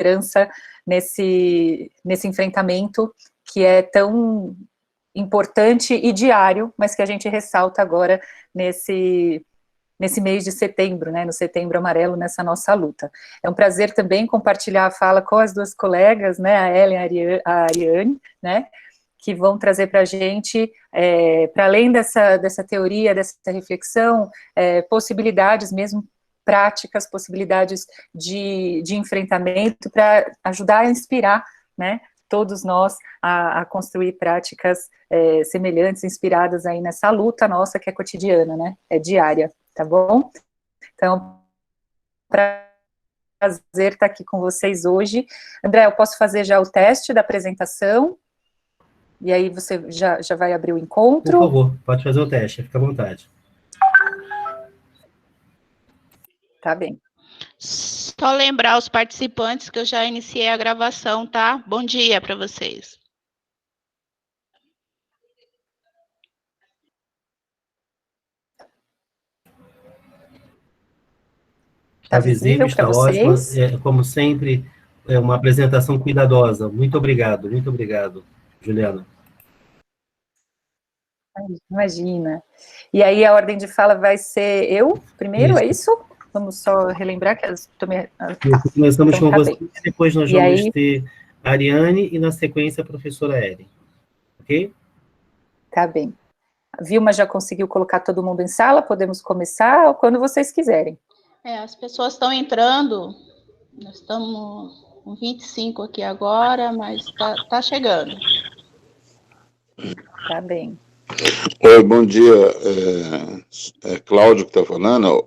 liderança nesse enfrentamento que é tão importante e diário, mas que a gente ressalta agora nesse mês de setembro, né, no Setembro Amarelo, nessa nossa luta. É um prazer também compartilhar a fala com as duas colegas, né, a Ellen e a Ariane, né, que vão trazer para a gente, para além dessa teoria, dessa reflexão, possibilidades mesmo práticas, possibilidades de enfrentamento para ajudar a inspirar, né, todos nós a construir práticas semelhantes, inspiradas aí nessa luta nossa que é cotidiana, né, é diária, tá bom? Então, prazer estar aqui com vocês hoje. André, eu posso fazer já o teste da apresentação? E aí você já vai abrir o encontro? Por favor, pode fazer o teste, fica à vontade. Tá bem. Só lembrar os participantes que eu já iniciei a gravação, tá? Bom dia para vocês. Está visível, está ótimo. Como sempre, é uma apresentação cuidadosa. Muito obrigado, Juliana. Imagina. E aí a ordem de fala vai ser eu primeiro, é isso? Vamos só relembrar que Começamos então, com você, depois nós vamos ter a Ariane e, na sequência, a professora Ellen. Ok? Tá bem. A Vilma já conseguiu colocar todo mundo em sala? Podemos começar quando vocês quiserem. As pessoas estão entrando. Nós estamos com 25 aqui agora, mas tá chegando. Tá bem. Oi, bom dia. É Cláudio que está falando.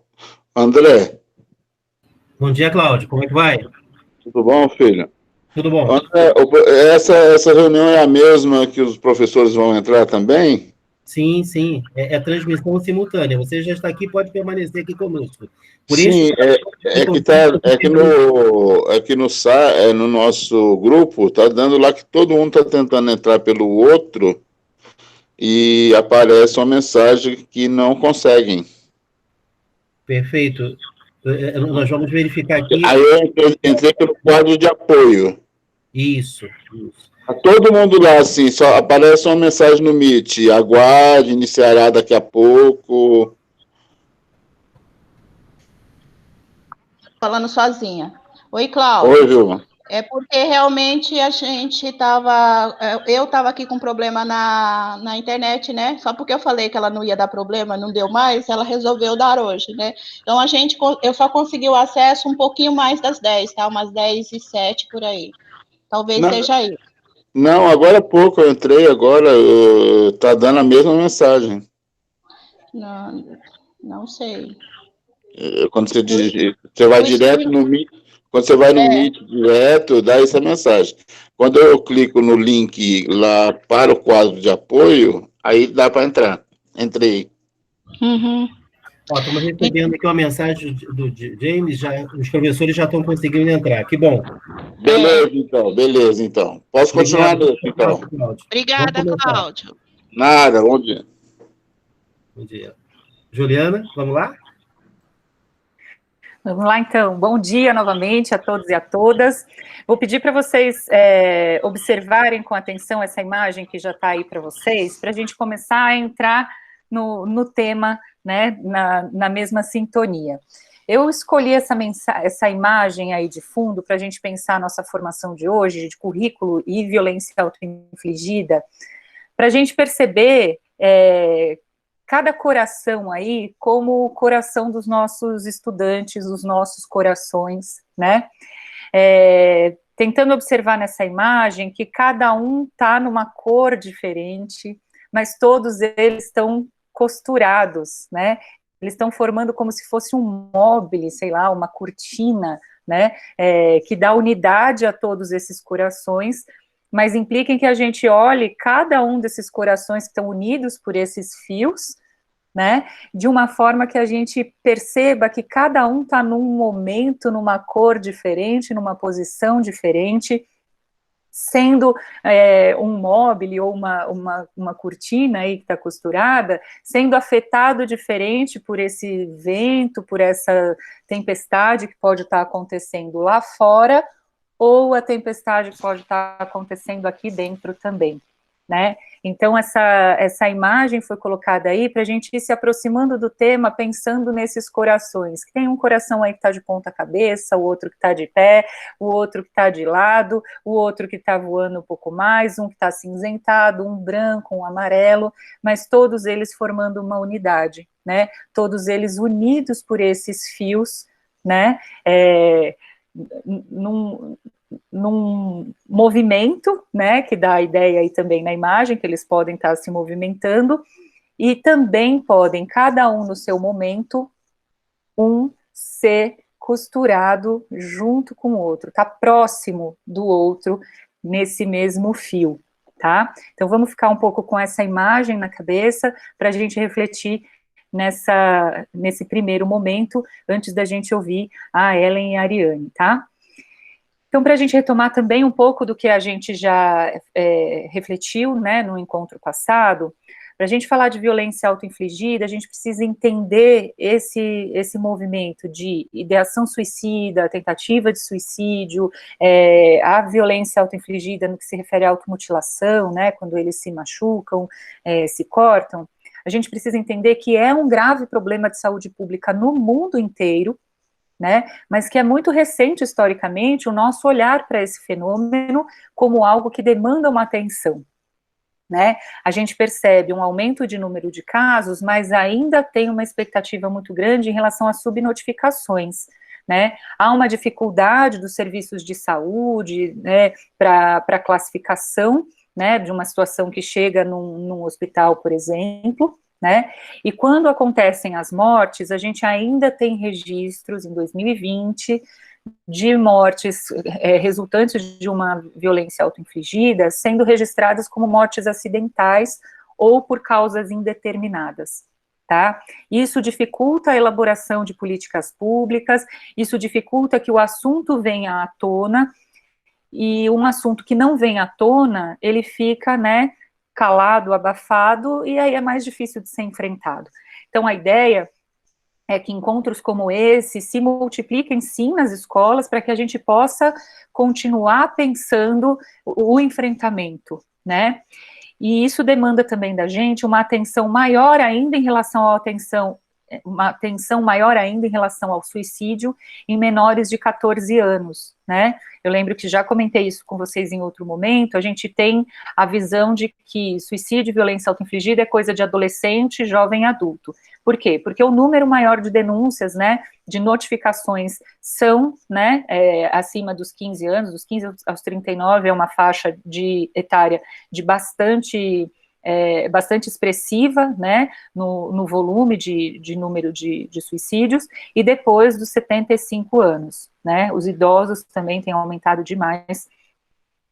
André. Bom dia, Cláudio. Como é que vai? Tudo bom, filho? Tudo bom. André, essa reunião é a mesma que os professores vão entrar também? Sim, sim. É transmissão simultânea. Você já está aqui, pode permanecer aqui conosco. Por sim, no nosso grupo está dando lá que todo mundo está tentando entrar pelo outro e aparece uma mensagem que não conseguem. Perfeito. Nós vamos verificar aqui. Aí eu entrei pelo quadro de apoio. Isso. Tá todo mundo lá, assim, só aparece uma mensagem no Meet. Aguarde, iniciará daqui a pouco. Falando sozinha. Oi, Cláudio. Oi, Vilma. É porque realmente a gente estava... Eu estava aqui com problema na internet, né? Só porque eu falei que ela não ia dar problema, não deu mais, ela resolveu dar hoje, né? Então, eu só consegui o acesso um pouquinho mais das 10, tá? Umas 10h07 por aí. Talvez seja aí. Não, agora há pouco eu entrei, agora tá dando a mesma mensagem. Não sei. Quando você vai direto no Meet, quando você vai no Meet direto, dá essa mensagem. Quando eu clico no link lá para o quadro de apoio, aí dá para entrar. Entrei. Uhum. Estamos recebendo aqui uma mensagem do James, os professores já estão conseguindo entrar, que bom. Beleza, então. Posso continuar, então? Obrigada, Cláudio. Nada, bom dia. Bom dia. Juliana, vamos lá? Vamos lá, então. Bom dia novamente a todos e a todas. Vou pedir para vocês observarem com atenção essa imagem que já está aí para vocês, para a gente começar a entrar no tema, né, na mesma sintonia. Eu escolhi essa imagem aí de fundo para a gente pensar a nossa formação de hoje, de currículo e violência autoinfligida, para a gente perceber cada coração aí como o coração dos nossos estudantes, os nossos corações, né? Tentando observar nessa imagem que cada um está numa cor diferente, mas todos eles estão costurados, né? Eles estão formando como se fosse um mobile, sei lá, uma cortina, né? Que dá unidade a todos esses corações, mas implica em que a gente olhe cada um desses corações que estão unidos por esses fios, né, de uma forma que a gente perceba que cada um está num momento, numa cor diferente, numa posição diferente, sendo um móvel ou uma cortina aí que está costurada, sendo afetado diferente por esse vento, por essa tempestade que pode estar acontecendo lá fora, ou a tempestade pode estar acontecendo aqui dentro também, né? Então, essa imagem foi colocada aí para a gente ir se aproximando do tema, pensando nesses corações, que tem um coração aí que está de ponta cabeça, o outro que está de pé, o outro que está de lado, o outro que está voando um pouco mais, um que está acinzentado, um branco, um amarelo, mas todos eles formando uma unidade, né? Todos eles unidos por esses fios, né? Num movimento, né, que dá a ideia aí também na imagem, que eles podem estar se movimentando, e também podem, cada um no seu momento, ser costurado junto com o outro, tá próximo do outro, nesse mesmo fio, tá? Então, vamos ficar um pouco com essa imagem na cabeça, para a gente refletir nesse primeiro momento, antes da gente ouvir a Ellen e a Ariane, tá? Então, para a gente retomar também um pouco do que a gente já refletiu, né, no encontro passado, para a gente falar de violência autoinfligida, a gente precisa entender esse movimento de ideação suicida, tentativa de suicídio, a violência autoinfligida no que se refere à automutilação, né, quando eles se machucam, se cortam. A gente precisa entender que é um grave problema de saúde pública no mundo inteiro, né, mas que é muito recente historicamente o nosso olhar para esse fenômeno como algo que demanda uma atenção, né? A gente percebe um aumento de número de casos, mas ainda tem uma expectativa muito grande em relação às subnotificações, né? Há uma dificuldade dos serviços de saúde, né, para classificação, né, de uma situação que chega num hospital, por exemplo, né? E quando acontecem as mortes, a gente ainda tem registros em 2020 de mortes resultantes de uma violência autoinfligida sendo registradas como mortes acidentais ou por causas indeterminadas, tá? Isso dificulta a elaboração de políticas públicas, isso dificulta que o assunto venha à tona, e um assunto que não vem à tona, ele fica, né, calado, abafado, e aí é mais difícil de ser enfrentado. Então, a ideia é que encontros como esse se multipliquem, sim, nas escolas, para que a gente possa continuar pensando o enfrentamento, né? E isso demanda também da gente uma atenção maior ainda em relação à uma atenção maior ainda em relação ao suicídio em menores de 14 anos, né? Eu lembro que já comentei isso com vocês em outro momento, a gente tem a visão de que suicídio e violência autoinfligida é coisa de adolescente, jovem e adulto. Por quê? Porque o número maior de denúncias, né, de notificações são, né, acima dos 15 anos, dos 15 aos 39 é uma faixa etária de bastante expressiva, né, no volume de número de suicídios, e depois dos 75 anos, né, os idosos também têm aumentado demais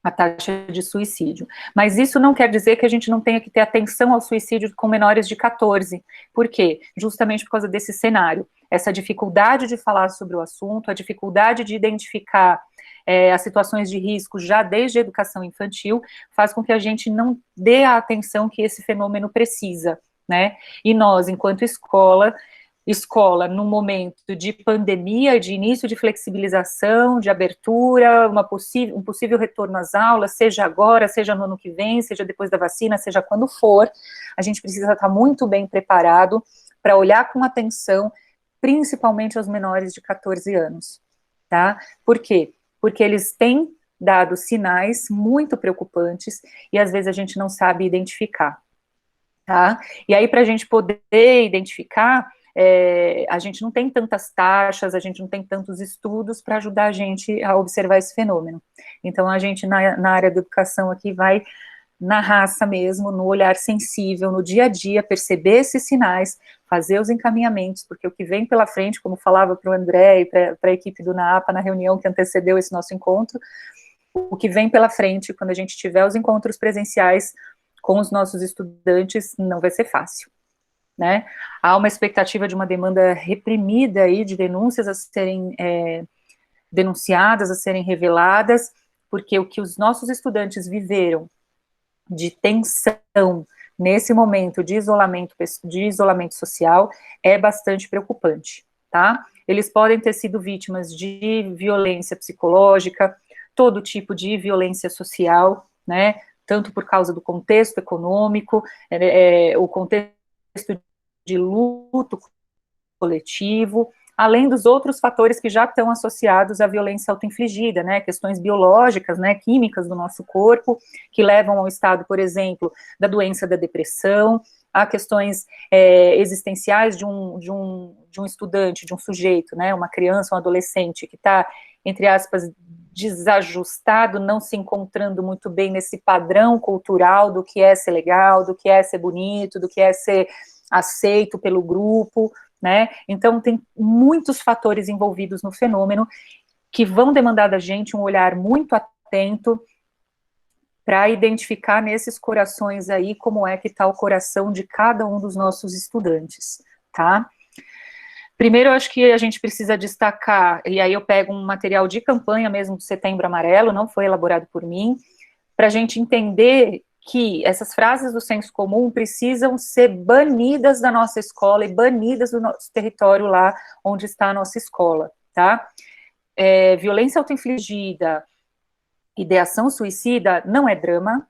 a taxa de suicídio. Mas isso não quer dizer que a gente não tenha que ter atenção ao suicídio com menores de 14. Por quê? Justamente por causa desse cenário. Essa dificuldade de falar sobre o assunto, a dificuldade de identificar as situações de risco já desde a educação infantil, faz com que a gente não dê a atenção que esse fenômeno precisa, né? E nós, enquanto escola, num momento de pandemia, de início de flexibilização, de abertura, um possível retorno às aulas, seja agora, seja no ano que vem, seja depois da vacina, seja quando for, a gente precisa estar muito bem preparado para olhar com atenção, principalmente aos menores de 14 anos, tá? Por quê? Porque eles têm dado sinais muito preocupantes e às vezes a gente não sabe identificar, tá? E aí, para a gente poder identificar, a gente não tem tantas taxas, a gente não tem tantos estudos para ajudar a gente a observar esse fenômeno. Então, a gente, na área da educação aqui, vai na raça mesmo, no olhar sensível, no dia a dia, perceber esses sinais, fazer os encaminhamentos, porque o que vem pela frente, como falava para o André e para a equipe do NAAPA na reunião que antecedeu esse nosso encontro, o que vem pela frente, quando a gente tiver os encontros presenciais com os nossos estudantes, não vai ser fácil, né? Há uma expectativa de uma demanda reprimida aí, de denúncias a serem denunciadas, a serem reveladas, porque o que os nossos estudantes viveram de tensão nesse momento de isolamento social é bastante preocupante, tá? Eles podem ter sido vítimas de violência psicológica, todo tipo de violência social, né, tanto por causa do contexto econômico, o contexto de luto coletivo, além dos outros fatores que já estão associados à violência autoinfligida, né, questões biológicas, né, químicas do nosso corpo, que levam ao estado, por exemplo, da doença da depressão, a questões existenciais de um estudante, de um sujeito, né, uma criança, um adolescente que está, entre aspas, desajustado, não se encontrando muito bem nesse padrão cultural do que é ser legal, do que é ser bonito, do que é ser aceito pelo grupo, né? Então, tem muitos fatores envolvidos no fenômeno que vão demandar da gente um olhar muito atento para identificar nesses corações aí como é que está o coração de cada um dos nossos estudantes, tá? Primeiro, eu acho que a gente precisa destacar, e aí eu pego um material de campanha mesmo do Setembro Amarelo, não foi elaborado por mim, para a gente entender que essas frases do senso comum precisam ser banidas da nossa escola e banidas do nosso território lá onde está a nossa escola, tá? Violência autoinfligida, ideação suicida não é drama,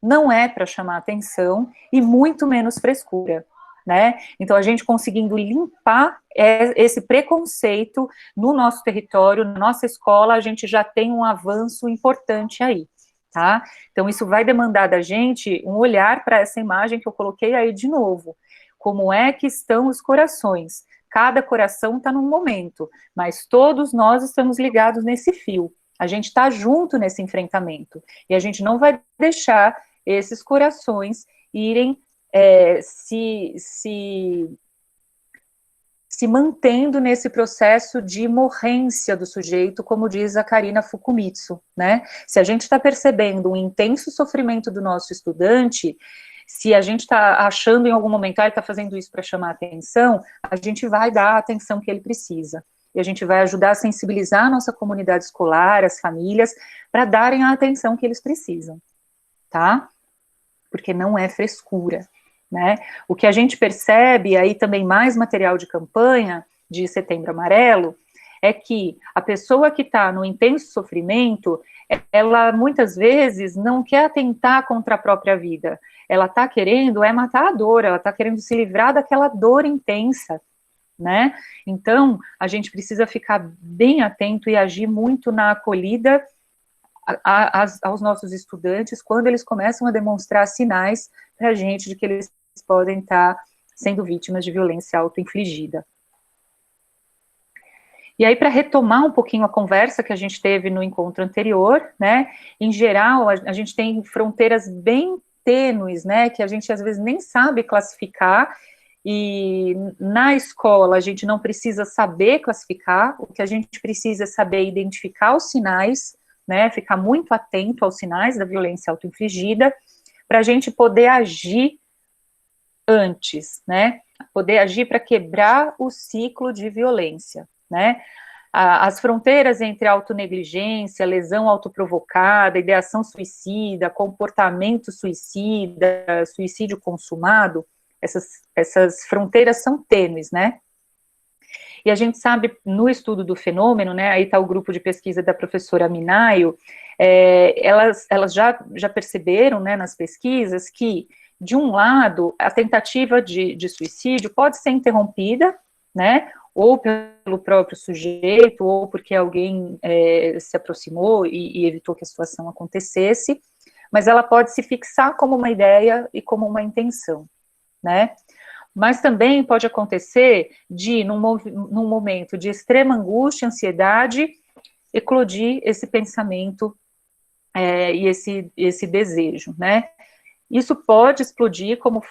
não é para chamar atenção e muito menos frescura, né? Então, a gente conseguindo limpar esse preconceito no nosso território, na nossa escola, a gente já tem um avanço importante aí. Tá? Então, isso vai demandar da gente um olhar para essa imagem que eu coloquei aí de novo. Como é que estão os corações? Cada coração está num momento, mas todos nós estamos ligados nesse fio. A gente está junto nesse enfrentamento. E a gente não vai deixar esses corações irem se mantendo nesse processo de morrência do sujeito, como diz a Karina Fukumitsu, né? Se a gente está percebendo um intenso sofrimento do nosso estudante, se a gente está achando em algum momento, ele está fazendo isso para chamar atenção, a gente vai dar a atenção que ele precisa. E a gente vai ajudar a sensibilizar a nossa comunidade escolar, as famílias, para darem a atenção que eles precisam, tá? Porque não é frescura. Né? O que a gente percebe, aí também mais material de campanha de Setembro Amarelo, é que a pessoa que está no intenso sofrimento, ela muitas vezes não quer atentar contra a própria vida, ela está querendo matar a dor, ela está querendo se livrar daquela dor intensa, né? Então, a gente precisa ficar bem atento e agir muito na acolhida aos nossos estudantes, quando eles começam a demonstrar sinais para a gente de que eles podem estar sendo vítimas de violência autoinfligida. E aí, para retomar um pouquinho a conversa que a gente teve no encontro anterior, né, em geral, a gente tem fronteiras bem tênues, né, que a gente às vezes nem sabe classificar, e na escola a gente não precisa saber classificar, o que a gente precisa é saber identificar os sinais, né, ficar muito atento aos sinais da violência autoinfligida, para a gente poder agir antes, né, poder agir para quebrar o ciclo de violência, né. As fronteiras entre autonegligência, lesão autoprovocada, ideação suicida, comportamento suicida, suicídio consumado, essas fronteiras são tênues, né. E a gente sabe, no estudo do fenômeno, né, aí está o grupo de pesquisa da professora Minayo, elas já perceberam, né, nas pesquisas, que, de um lado, a tentativa de suicídio pode ser interrompida, né, ou pelo próprio sujeito, ou porque alguém se aproximou e evitou que a situação acontecesse, mas ela pode se fixar como uma ideia e como uma intenção, né. Mas também pode acontecer de, num momento de extrema angústia, ansiedade, eclodir esse pensamento e esse desejo, né? Isso pode explodir como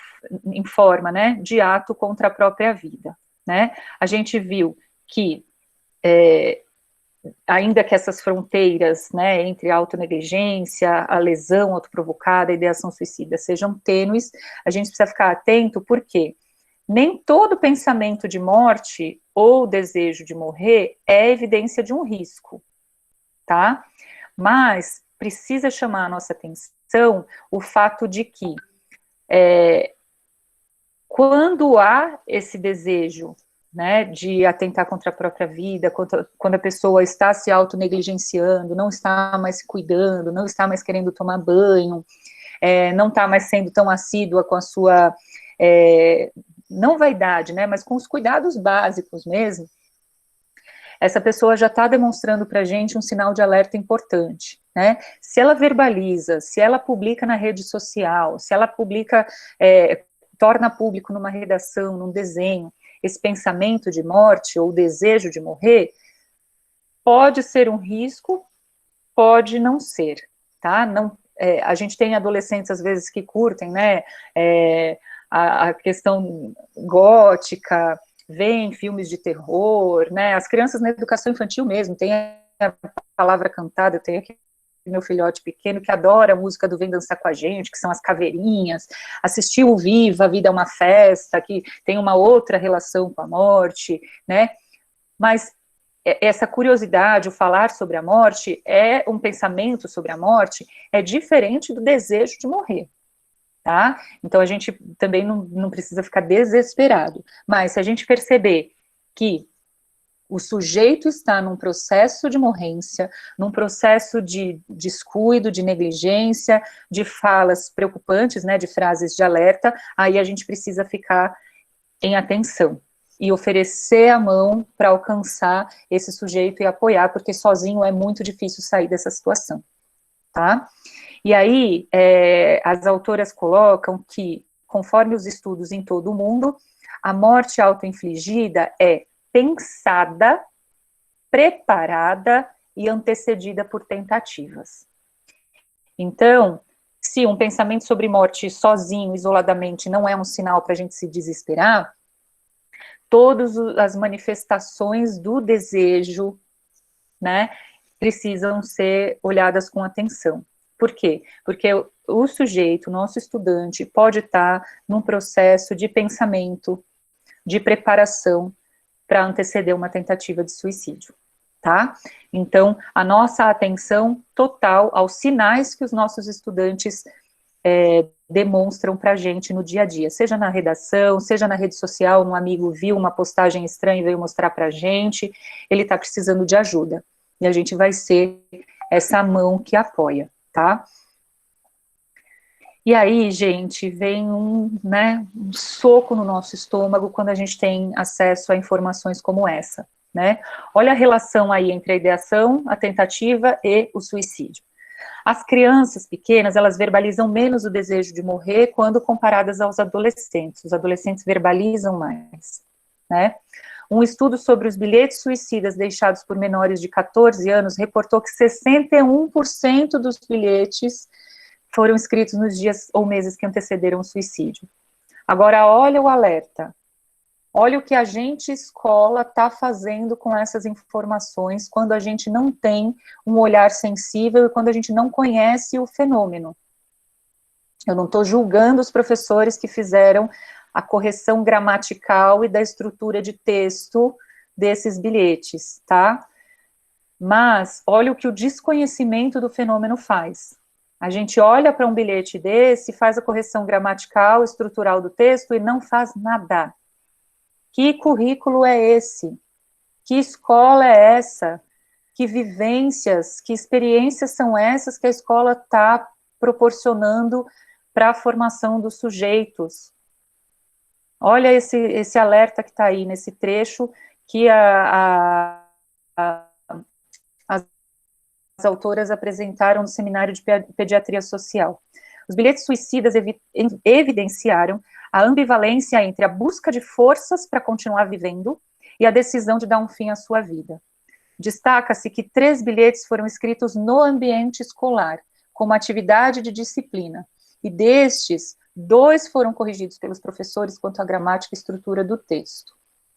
em forma, né, de ato contra a própria vida, né? A gente viu que, ainda que essas fronteiras, né, entre a autonegligência, a lesão autoprovocada, a ideação suicida sejam tênues, a gente precisa ficar atento, porque nem todo pensamento de morte ou desejo de morrer é evidência de um risco, tá? Mas precisa chamar a nossa atenção o fato de que quando há esse desejo né, de atentar contra a própria vida, quando a pessoa está se autonegligenciando, não está mais se cuidando, não está mais querendo tomar banho, não está mais sendo tão assídua com a sua, não vaidade, né, mas com os cuidados básicos mesmo, essa pessoa já está demonstrando para a gente um sinal de alerta importante, né? Se ela verbaliza, se ela publica na rede social, se ela publica, torna público numa redação, num desenho, esse pensamento de morte ou desejo de morrer, pode ser um risco, pode não ser, tá? Não, a gente tem adolescentes, às vezes, que curtem, né, a questão gótica, veem filmes de terror, né, as crianças na educação infantil mesmo, tem a palavra cantada, eu tenho aqui meu filhote pequeno que adora a música do Vem Dançar com a Gente, que são as caveirinhas, assistiu o Viva, a Vida é uma Festa, que tem uma outra relação com a morte, né, mas essa curiosidade, o falar sobre a morte, um pensamento sobre a morte, é diferente do desejo de morrer, tá? Então a gente também não precisa ficar desesperado, mas se a gente perceber que o sujeito está num processo de morrência, num processo de descuido, de negligência, de falas preocupantes, né, de frases de alerta, aí a gente precisa ficar em atenção e oferecer a mão para alcançar esse sujeito e apoiar, porque sozinho é muito difícil sair dessa situação, tá? E aí, as autoras colocam que, conforme os estudos em todo o mundo, a morte autoinfligida é pensada, preparada e antecedida por tentativas. Então, se um pensamento sobre morte sozinho, isoladamente, não é um sinal para a gente se desesperar, todas as manifestações do desejo, né, precisam ser olhadas com atenção. Por quê? Porque o sujeito, o nosso estudante, pode estar num processo de pensamento, de preparação para anteceder uma tentativa de suicídio, tá? Então, a nossa atenção total aos sinais que os nossos estudantes demonstram para a gente no dia a dia, seja na redação, seja na rede social, um amigo viu uma postagem estranha e veio mostrar para a gente, ele está precisando de ajuda, e a gente vai ser essa mão que apoia, tá? E aí, gente, vem um soco no nosso estômago quando a gente tem acesso a informações como essa, né? Olha a relação aí entre a ideação, a tentativa e o suicídio. As crianças pequenas, elas verbalizam menos o desejo de morrer quando comparadas aos adolescentes. Os adolescentes verbalizam mais, né? Um estudo sobre os bilhetes suicidas deixados por menores de 14 anos reportou que 61% dos bilhetes foram escritos nos dias ou meses que antecederam o suicídio. Agora, olha o alerta. Olha o que a gente, escola, está fazendo com essas informações quando a gente não tem um olhar sensível e quando a gente não conhece o fenômeno. Eu não estou julgando os professores que fizeram a correção gramatical e da estrutura de texto desses bilhetes, tá? Mas olha o que o desconhecimento do fenômeno faz. A gente olha para um bilhete desse, faz a correção gramatical, estrutural do texto e não faz nada. Que currículo é esse? Que escola é essa? Que vivências, que experiências são essas que a escola está proporcionando para a formação dos sujeitos? Olha esse alerta que está aí nesse trecho que as autoras apresentaram no seminário de pediatria social. Os bilhetes suicidas evidenciaram a ambivalência entre a busca de forças para continuar vivendo e a decisão de dar um fim à sua vida. Destaca-se que 3 bilhetes foram escritos no ambiente escolar, como atividade de disciplina, e destes, 2 foram corrigidos pelos professores quanto à gramática e estrutura do texto.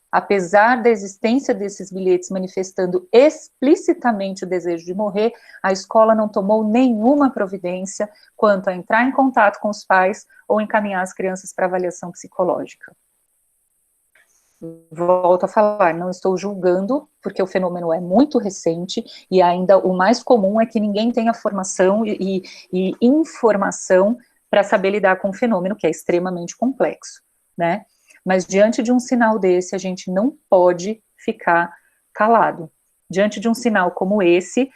Apesar da existência desses bilhetes manifestando explicitamente o desejo de morrer, a escola não tomou nenhuma providência quanto a entrar em contato com os pais ou encaminhar as crianças para avaliação psicológica. Volto a falar, não estou julgando, porque o fenômeno é muito recente, e ainda o mais comum é que ninguém tenha formação e informação para saber lidar com o fenômeno, que é extremamente complexo, né? Mas diante de um sinal desse, a gente não pode ficar calado. Diante de um sinal como esse,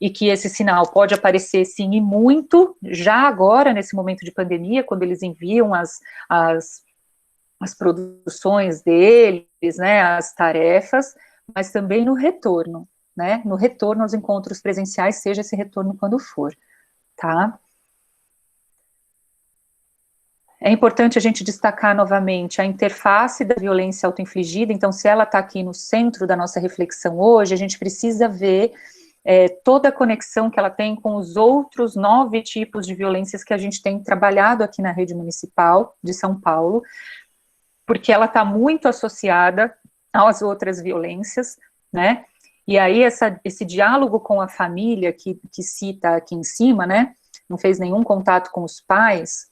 e que esse sinal pode aparecer, sim, e muito, já agora, nesse momento de pandemia, quando eles enviam as produções deles, né, as tarefas, mas também no retorno, né, no retorno aos encontros presenciais, seja esse retorno quando for, tá? É importante a gente destacar novamente a interface da violência autoinfligida, então se ela está aqui no centro da nossa reflexão hoje, a gente precisa ver toda a conexão que ela tem com os outros 9 tipos de violências que a gente tem trabalhado aqui na rede municipal de São Paulo, porque ela está muito associada às outras violências, né, e aí esse diálogo com a família que cita aqui em cima, né, não fez nenhum contato com os pais,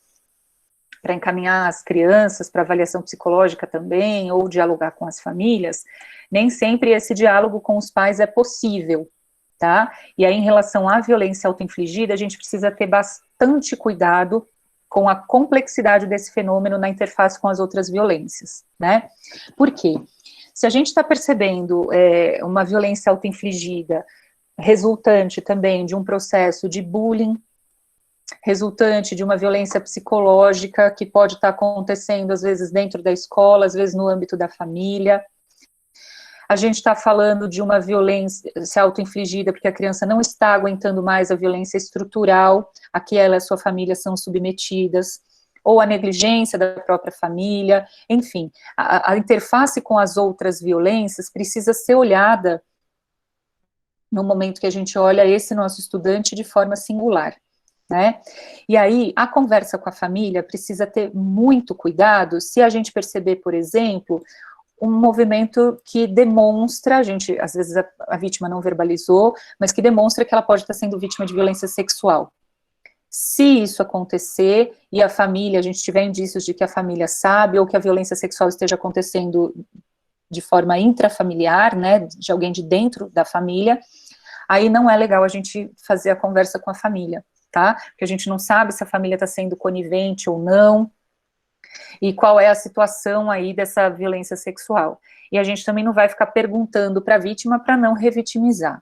para encaminhar as crianças para avaliação psicológica também, ou dialogar com as famílias, nem sempre esse diálogo com os pais é possível, tá? E aí, em relação à violência autoinfligida, a gente precisa ter bastante cuidado com a complexidade desse fenômeno na interface com as outras violências, né? Por quê? Se a gente está percebendo uma violência autoinfligida resultante também de um processo de bullying, resultante de uma violência psicológica que pode estar acontecendo, às vezes, dentro da escola, às vezes no âmbito da família. A gente está falando de uma violência autoinfligida porque a criança não está aguentando mais a violência estrutural a que ela e a sua família são submetidas, ou a negligência da própria família, enfim. A interface com as outras violências precisa ser olhada no momento que a gente olha esse nosso estudante de forma singular, né? E aí, a conversa com a família precisa ter muito cuidado se a gente perceber, por exemplo, um movimento que demonstra, às vezes a vítima não verbalizou, mas que demonstra que ela pode estar sendo vítima de violência sexual. Se isso acontecer, e a família, a gente tiver indícios de que a família sabe, ou que a violência sexual esteja acontecendo de forma intrafamiliar, né, de alguém de dentro da família, aí não é legal a gente fazer a conversa com a família, tá? Porque a gente não sabe se a família está sendo conivente ou não, e qual é a situação aí dessa violência sexual. E a gente também não vai ficar perguntando para a vítima para não revitimizar.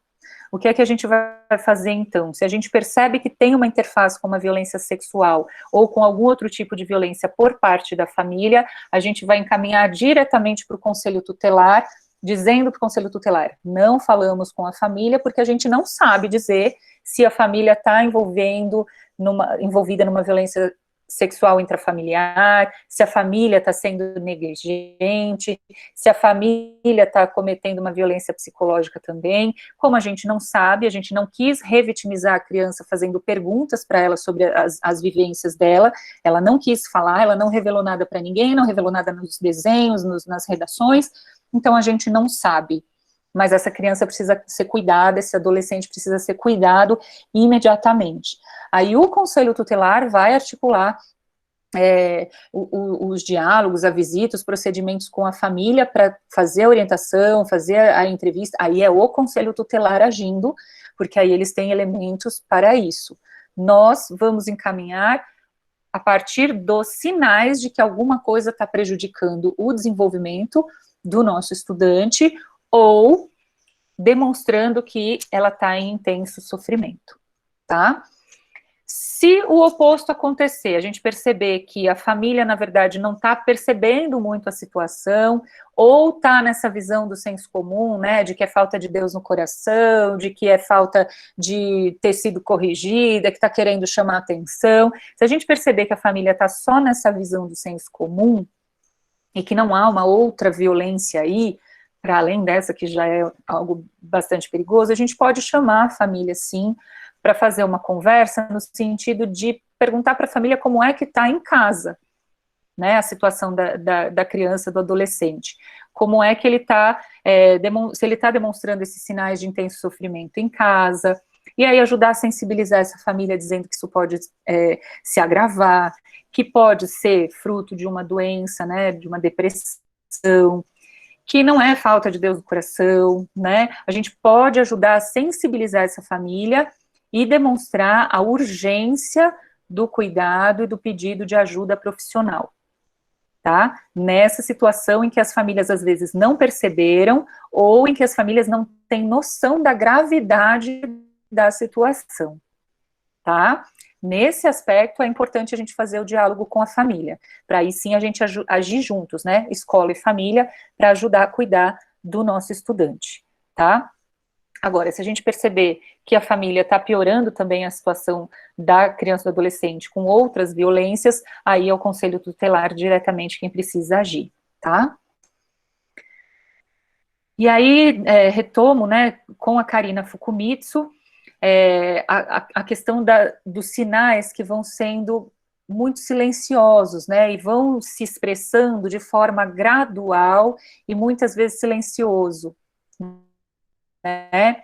O que é que a gente vai fazer então? Se a gente percebe que tem uma interface com uma violência sexual ou com algum outro tipo de violência por parte da família, a gente vai encaminhar diretamente para o conselho tutelar, dizendo para o conselho tutelar, não falamos com a família porque a gente não sabe dizer se a família está envolvida numa violência sexual intrafamiliar, se a família está sendo negligente, se a família está cometendo uma violência psicológica também. Como a gente não sabe, a gente não quis revitimizar a criança fazendo perguntas para ela sobre as vivências dela, ela não quis falar, ela não revelou nada para ninguém, não revelou nada nos desenhos, nas redações, então a gente não sabe. Mas essa criança precisa ser cuidada, esse adolescente precisa ser cuidado imediatamente. Aí o conselho tutelar vai articular os diálogos, a visita, os procedimentos com a família para fazer a orientação, fazer a entrevista, aí é o conselho tutelar agindo, porque aí eles têm elementos para isso. Nós vamos encaminhar a partir dos sinais de que alguma coisa está prejudicando o desenvolvimento do nosso estudante, ou demonstrando que ela está em intenso sofrimento, tá? Se o oposto acontecer, a gente perceber que a família, na verdade, não está percebendo muito a situação, ou está nessa visão do senso comum, né, de que é falta de Deus no coração, de que é falta de ter sido corrigida, que está querendo chamar atenção, se a gente perceber que a família está só nessa visão do senso comum, e que não há uma outra violência aí, para além dessa que já é algo bastante perigoso, a gente pode chamar a família, sim, para fazer uma conversa no sentido de perguntar para a família como é que está em casa, né, a situação da criança, do adolescente, como é que ele está, se ele está demonstrando esses sinais de intenso sofrimento em casa, e aí ajudar a sensibilizar essa família, dizendo que isso pode se agravar, que pode ser fruto de uma doença, né, de uma depressão, que não é falta de Deus no coração, né, a gente pode ajudar a sensibilizar essa família e demonstrar a urgência do cuidado e do pedido de ajuda profissional, tá? Nessa situação em que as famílias, às vezes, não perceberam, ou em que as famílias não têm noção da gravidade da situação, tá? Nesse aspecto, é importante a gente fazer o diálogo com a família, para aí sim a gente agir juntos, né? Escola e família, para ajudar a cuidar do nosso estudante, tá? Agora, se a gente perceber que a família está piorando também a situação da criança e do adolescente com outras violências, aí é o conselho tutelar diretamente quem precisa agir, tá? E aí, retomo, né, com a Karina Fukumitsu, a questão dos sinais que vão sendo muito silenciosos, né, e vão se expressando de forma gradual e muitas vezes silencioso, né?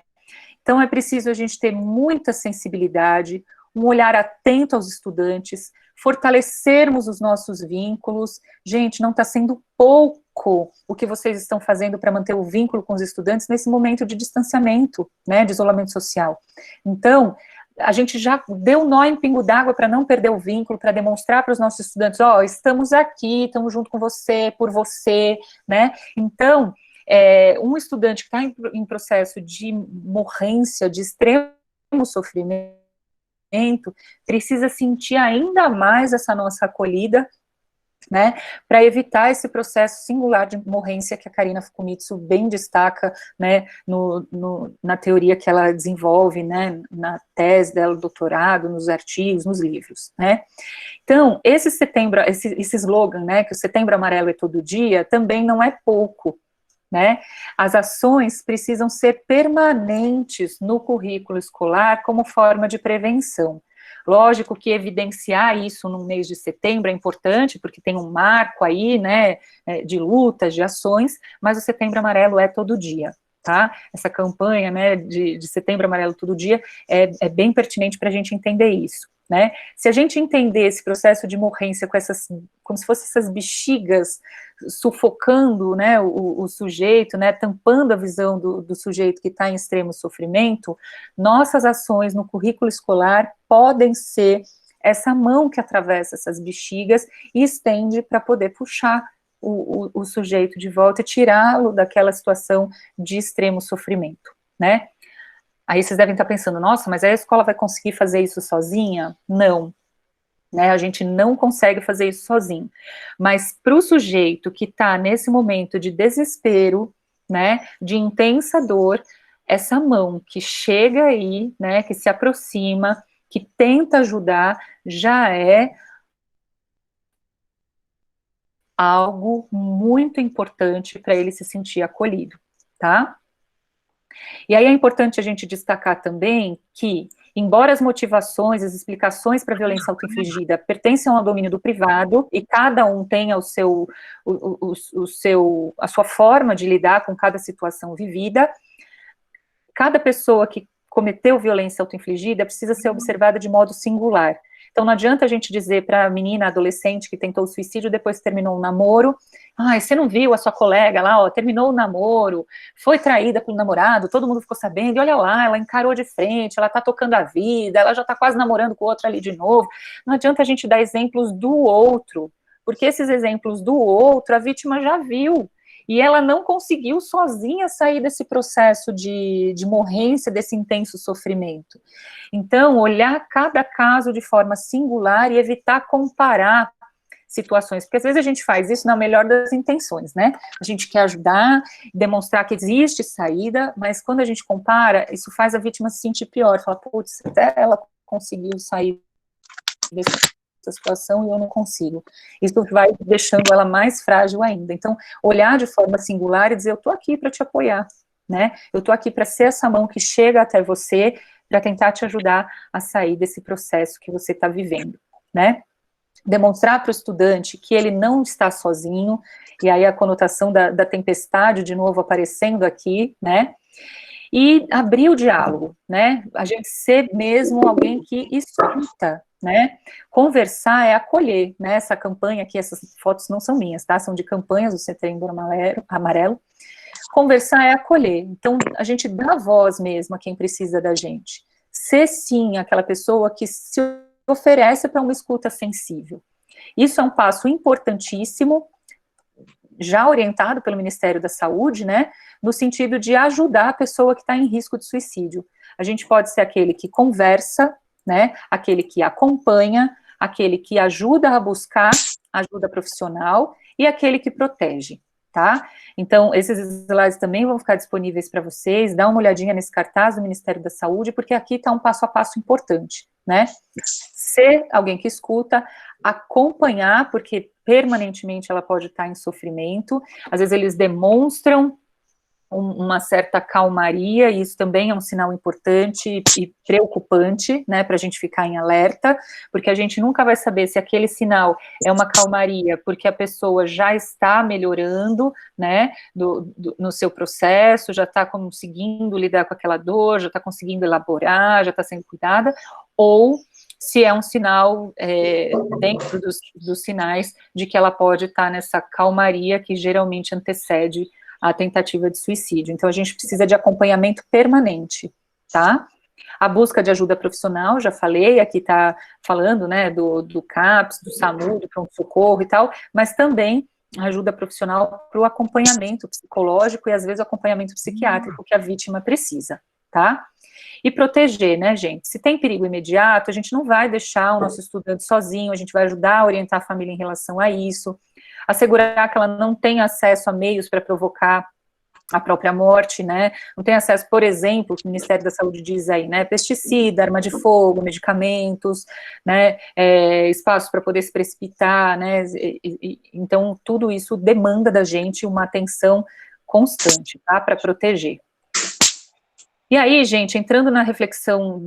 Então é preciso a gente ter muita sensibilidade, um olhar atento aos estudantes, fortalecermos os nossos vínculos. Gente, não está sendo pouco o que vocês estão fazendo para manter o vínculo com os estudantes nesse momento de distanciamento, né, de isolamento social. Então, a gente já deu nó em pingo d'água para não perder o vínculo, para demonstrar para os nossos estudantes, ó, estamos aqui, estamos junto com você, por você, né? Então, um estudante que está em processo de morrência, de extremo sofrimento, precisa sentir ainda mais essa nossa acolhida, né, para evitar esse processo singular de morrência que a Karina Fukumitsu bem destaca, né, na teoria que ela desenvolve, né, na tese dela, doutorado, nos artigos, nos livros, né. Então, esse slogan, né, que o Setembro Amarelo é todo dia, também não é pouco, né? As ações precisam ser permanentes no currículo escolar como forma de prevenção. Lógico que evidenciar isso no mês de setembro é importante, porque tem um marco aí, né, de lutas, de ações, mas o Setembro Amarelo é todo dia, tá? Essa campanha, né, de Setembro Amarelo todo dia é bem pertinente para a gente entender isso, né? Se a gente entender esse processo de morrência com como se fossem essas bexigas sufocando, né, o sujeito, né, tampando a visão do sujeito que está em extremo sofrimento, nossas ações no currículo escolar podem ser essa mão que atravessa essas bexigas e estende para poder puxar o sujeito de volta e tirá-lo daquela situação de extremo sofrimento, né? Aí vocês devem estar pensando, nossa, mas aí a escola vai conseguir fazer isso sozinha? Não, né, a gente não consegue fazer isso sozinho, mas para o sujeito que está nesse momento de desespero, né, de intensa dor, essa mão que chega aí, né, que se aproxima, que tenta ajudar, já é algo muito importante para ele se sentir acolhido, tá? E aí é importante a gente destacar também que, embora as motivações, as explicações para a violência autoinfligida pertencem ao domínio do privado, e cada um tenha a sua forma de lidar com cada situação vivida, cada pessoa que cometeu violência autoinfligida precisa ser observada de modo singular. Então não adianta a gente dizer para a menina, adolescente que tentou suicídio, depois terminou um namoro, você não viu a sua colega lá, ó, terminou o namoro, foi traída pelo namorado, todo mundo ficou sabendo, e olha lá, ela encarou de frente, ela tá tocando a vida, ela já tá quase namorando com o outro ali de novo. Não adianta a gente dar exemplos do outro, porque esses exemplos do outro a vítima já viu, e ela não conseguiu sozinha sair desse processo de morrência, desse intenso sofrimento. Então, olhar cada caso de forma singular e evitar comparar situações, porque às vezes a gente faz isso na melhor das intenções, né? A gente quer ajudar, demonstrar que existe saída, mas quando a gente compara, isso faz a vítima se sentir pior, fala, putz, até ela conseguiu sair dessa situação e eu não consigo. Isso vai deixando ela mais frágil ainda. Então, olhar de forma singular e dizer, eu tô aqui para te apoiar, né? Eu tô aqui para ser essa mão que chega até você, para tentar te ajudar a sair desse processo que você está vivendo, né? Demonstrar para o estudante que ele não está sozinho, e aí a conotação da tempestade de novo aparecendo aqui, né? E abrir o diálogo, né? A gente ser mesmo alguém que escuta, né? Conversar é acolher, né? Essa campanha aqui, essas fotos não são minhas, tá? São de campanhas do Setembro Amarelo. Conversar é acolher. Então, a gente dá voz mesmo a quem precisa da gente. Ser, sim, aquela pessoa que se oferece para uma escuta sensível. Isso é um passo importantíssimo, já orientado pelo Ministério da Saúde, né, no sentido de ajudar a pessoa que está em risco de suicídio. A gente pode ser aquele que conversa, né, aquele que acompanha, aquele que ajuda a buscar ajuda profissional e aquele que protege, tá? Então, esses slides também vão ficar disponíveis para vocês, dá uma olhadinha nesse cartaz do Ministério da Saúde, porque aqui está um passo a passo importante, né? Ser alguém que escuta, acompanhar, porque permanentemente ela pode estar em sofrimento, às vezes eles demonstram uma certa calmaria, e isso também é um sinal importante e preocupante, né, para a gente ficar em alerta, porque a gente nunca vai saber se aquele sinal é uma calmaria, porque a pessoa já está melhorando, né, no seu processo, já está conseguindo lidar com aquela dor, já está conseguindo elaborar, já está sendo cuidada, ou se é um sinal dentro dos sinais de que ela pode estar nessa calmaria que geralmente antecede a tentativa de suicídio. Então, a gente precisa de acompanhamento permanente, tá? A busca de ajuda profissional, já falei, aqui tá falando, né, do CAPS, do SAMU, do pronto-socorro e tal, mas também ajuda profissional para o acompanhamento psicológico e, às vezes, o acompanhamento psiquiátrico que a vítima precisa, tá? E proteger, né, gente? Se tem perigo imediato, a gente não vai deixar o nosso estudante sozinho, a gente vai ajudar a orientar a família em relação a isso, assegurar que ela não tem acesso a meios para provocar a própria morte, né, não tem acesso, por exemplo, o Ministério da Saúde diz aí, né, pesticida, arma de fogo, medicamentos, né, espaços para poder se precipitar, né, então tudo isso demanda da gente uma atenção constante, tá, para proteger. E aí, gente, entrando na reflexão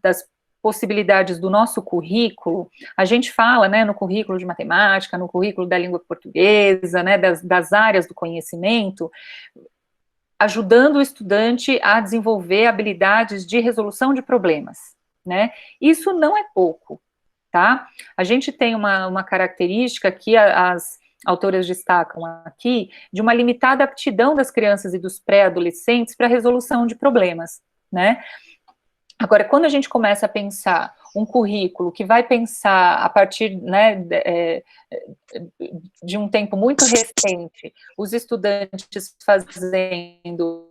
das possibilidades do nosso currículo, a gente fala, né, no currículo de matemática, no currículo da língua portuguesa, né, das áreas do conhecimento, ajudando o estudante a desenvolver habilidades de resolução de problemas, né? Isso não é pouco, tá? A gente tem uma característica que as autoras destacam aqui, de uma limitada aptidão das crianças e dos pré-adolescentes para a resolução de problemas, né? Agora, quando a gente começa a pensar um currículo que vai pensar a partir, né, de um tempo muito recente, os estudantes fazendo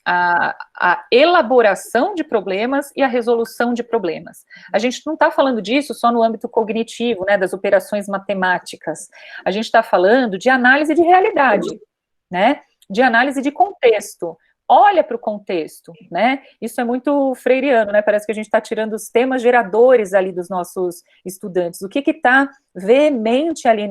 a elaboração de problemas e a resolução de problemas. A gente não está falando disso só no âmbito cognitivo, né, das operações matemáticas. A gente está falando de análise de realidade, né, de análise de contexto. Olha para o contexto, né? Isso é muito freiriano, né? Parece que a gente está tirando os temas geradores ali dos nossos estudantes. O que está veemente ali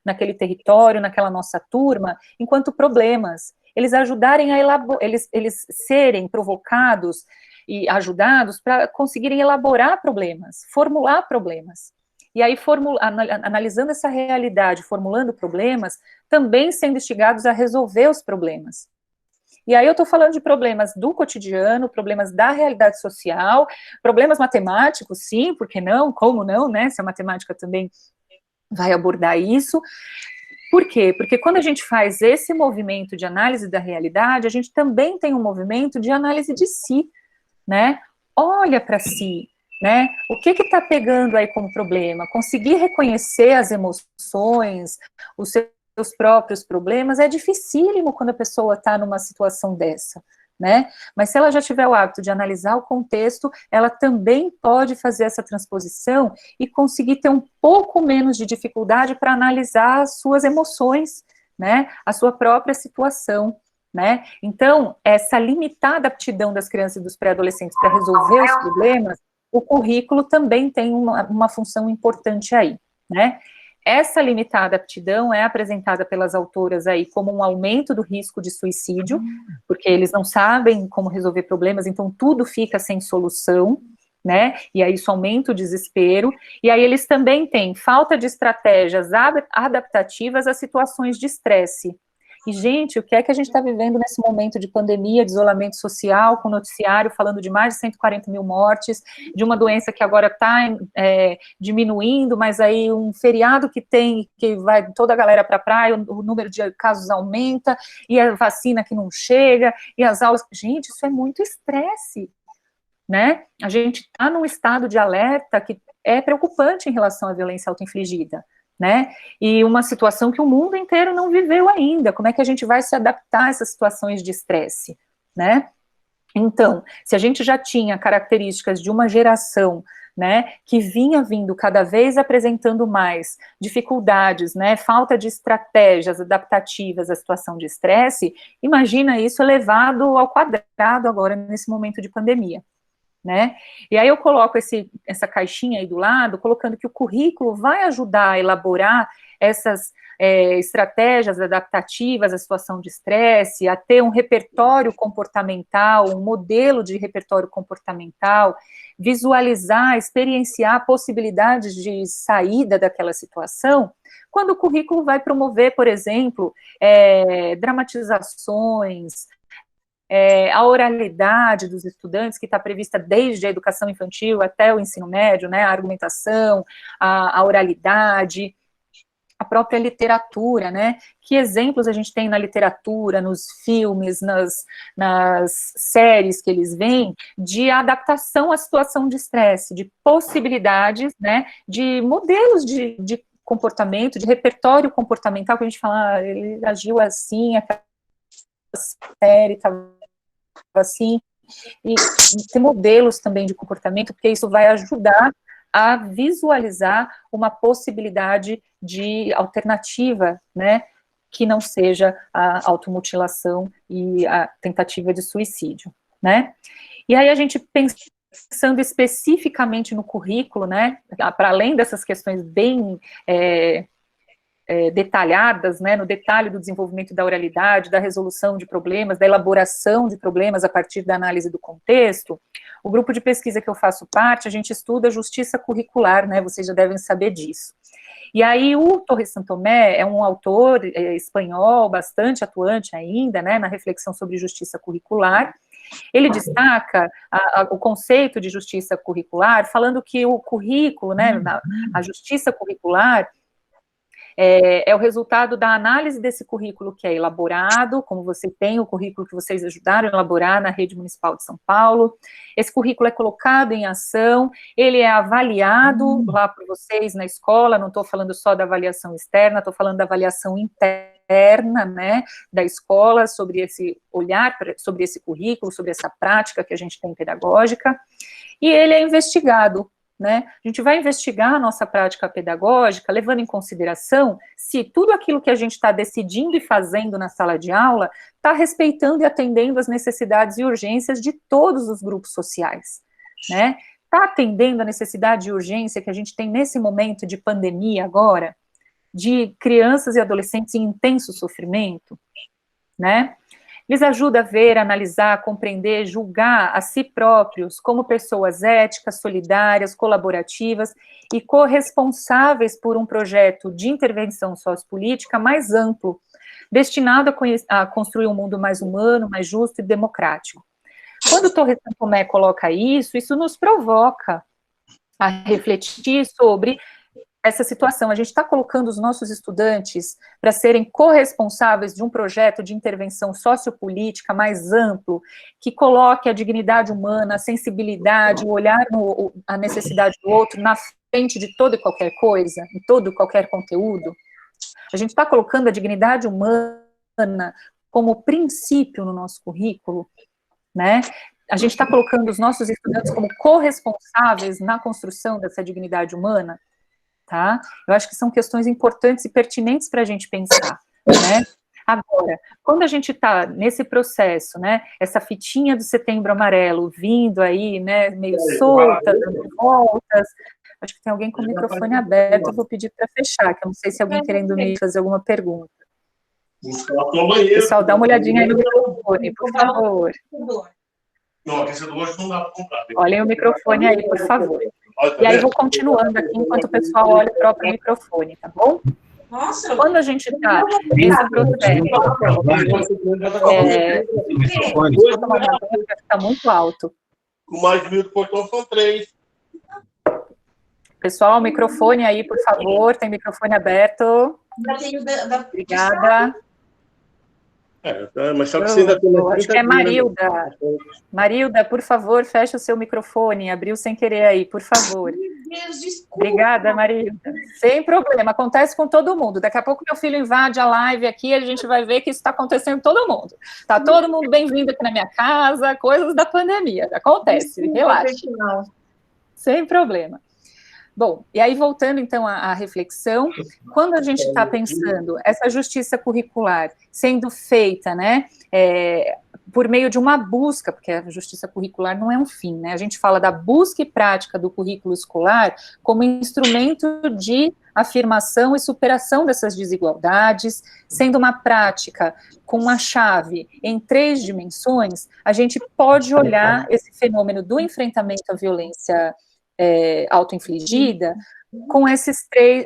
naquele território, naquela nossa turma, enquanto problemas. Eles ajudarem a elaborar, eles serem provocados e ajudados para conseguirem elaborar problemas, formular problemas. E aí, analisando essa realidade, formulando problemas, também sendo instigados a resolver os problemas. E aí eu estou falando de problemas do cotidiano, problemas da realidade social, problemas matemáticos, sim, por que não? Como não, né? Se a matemática também vai abordar isso. Por quê? Porque quando a gente faz esse movimento de análise da realidade, a gente também tem um movimento de análise de si, né? Olha para si, né? O que está pegando aí como problema? Conseguir reconhecer as emoções, os seus próprios problemas, é dificílimo quando a pessoa está numa situação dessa, né? Mas se ela já tiver o hábito de analisar o contexto, ela também pode fazer essa transposição e conseguir ter um pouco menos de dificuldade para analisar as suas emoções, né? A sua própria situação, né? Então, essa limitada aptidão das crianças e dos pré-adolescentes para resolver os problemas, o currículo também tem uma função importante aí, né? Essa limitada aptidão é apresentada pelas autoras aí como um aumento do risco de suicídio, porque eles não sabem como resolver problemas, então tudo fica sem solução, né? E aí isso aumenta o desespero. E aí eles também têm falta de estratégias adaptativas a situações de estresse. E, gente, o que é que a gente está vivendo nesse momento de pandemia, de isolamento social, com o noticiário falando de mais de 140 mil mortes, de uma doença que agora está diminuindo, mas aí um feriado que vai toda a galera para a praia, o número de casos aumenta, e a vacina que não chega, e as aulas... Gente, isso é muito estresse, né? A gente está num estado de alerta que é preocupante em relação à violência autoinfligida, né? E uma situação que o mundo inteiro não viveu ainda. Como é que a gente vai se adaptar a essas situações de estresse, né? Então, se a gente já tinha características de uma geração, né, que vinha vindo cada vez apresentando mais dificuldades, né, falta de estratégias adaptativas à situação de estresse, imagina isso elevado ao quadrado agora nesse momento de pandemia, né? E aí eu coloco essa caixinha aí do lado, colocando que o currículo vai ajudar a elaborar essas estratégias adaptativas à situação de estresse, a ter um repertório comportamental, um modelo de repertório comportamental, visualizar, experienciar possibilidades de saída daquela situação, quando o currículo vai promover, por exemplo, dramatizações, a oralidade dos estudantes, que está prevista desde a educação infantil até o ensino médio, né, a argumentação, a oralidade, a própria literatura, né, que exemplos a gente tem na literatura, nos filmes, nas séries que eles veem, de adaptação à situação de estresse, de possibilidades, né, de modelos de comportamento, de repertório comportamental, que a gente fala, ele agiu assim, aquela série estava assim, e ter modelos também de comportamento, porque isso vai ajudar a visualizar uma possibilidade de alternativa, né, que não seja a automutilação e a tentativa de suicídio, né. E aí a gente pensando especificamente no currículo, né, para além dessas questões bem detalhadas, né, no detalhe do desenvolvimento da oralidade, da resolução de problemas, da elaboração de problemas a partir da análise do contexto, o grupo de pesquisa que eu faço parte, a gente estuda justiça curricular, né, vocês já devem saber disso. E aí o Torres Santomé é um autor espanhol bastante atuante ainda, né, na reflexão sobre justiça curricular. Ele destaca o conceito de justiça curricular, falando que o currículo, né, a justiça curricular, é o resultado da análise desse currículo que é elaborado, como você tem o currículo que vocês ajudaram a elaborar na Rede Municipal de São Paulo. Esse currículo é colocado em ação, ele é avaliado lá por vocês na escola, não estou falando só da avaliação externa, estou falando da avaliação interna, né, da escola, sobre esse olhar, sobre esse currículo, sobre essa prática que a gente tem pedagógica, e ele é investigado, né? A gente vai investigar a nossa prática pedagógica, levando em consideração se tudo aquilo que a gente está decidindo e fazendo na sala de aula está respeitando e atendendo às necessidades e urgências de todos os grupos sociais, né? Está atendendo a necessidade e urgência que a gente tem nesse momento de pandemia agora, de crianças e adolescentes em intenso sofrimento, né? Lhes ajuda a ver, analisar, compreender, julgar a si próprios como pessoas éticas, solidárias, colaborativas e corresponsáveis por um projeto de intervenção sociopolítica mais amplo, destinado a construir um mundo mais humano, mais justo e democrático. Quando Torres Santomé coloca isso nos provoca a refletir sobre essa situação. A gente está colocando os nossos estudantes para serem corresponsáveis de um projeto de intervenção sociopolítica mais amplo, que coloque a dignidade humana, a sensibilidade, o olhar a necessidade do outro na frente de toda e qualquer coisa, em todo e qualquer conteúdo. A gente está colocando a dignidade humana como princípio no nosso currículo, né? A gente está colocando os nossos estudantes como corresponsáveis na construção dessa dignidade humana, tá? Eu acho que são questões importantes e pertinentes para a gente pensar, né? Agora, quando a gente está nesse processo, né, essa fitinha do Setembro Amarelo vindo aí, né, meio solta, dando voltas, acho que tem alguém com o microfone aberto, eu vou pedir para fechar, que eu não sei se alguém querendo me fazer alguma pergunta. Pessoal, dá uma olhadinha aí no microfone, por favor. Não, aquecedor hoje não dá para comprar. Olhem o microfone aí, por favor. E aí vou continuando aqui, enquanto o pessoal olha o próprio microfone, tá bom? Nossa, quando a gente está nesse processo, está muito alto. O mais de 1.000 do portão são 3. Pessoal, microfone aí, por favor, tem microfone aberto. Obrigada. Mas só que você ainda tem acho que é Marilda. Marilda, por favor, fecha o seu microfone. Abriu sem querer aí, por favor. Obrigada, Marilda. Sem problema, acontece com todo mundo. Daqui a pouco meu filho invade a live aqui e a gente vai ver que isso está acontecendo com todo mundo. Está todo mundo bem-vindo aqui na minha casa, coisas da pandemia. Acontece, relaxa. Sem problema. Bom, e aí voltando então à reflexão, quando a gente está pensando essa justiça curricular sendo feita, né, por meio de uma busca, porque a justiça curricular não é um fim, né, a gente fala da busca e prática do currículo escolar como instrumento de afirmação e superação dessas desigualdades, sendo uma prática com uma chave em 3 dimensões, a gente pode olhar esse fenômeno do enfrentamento à violência autoinfligida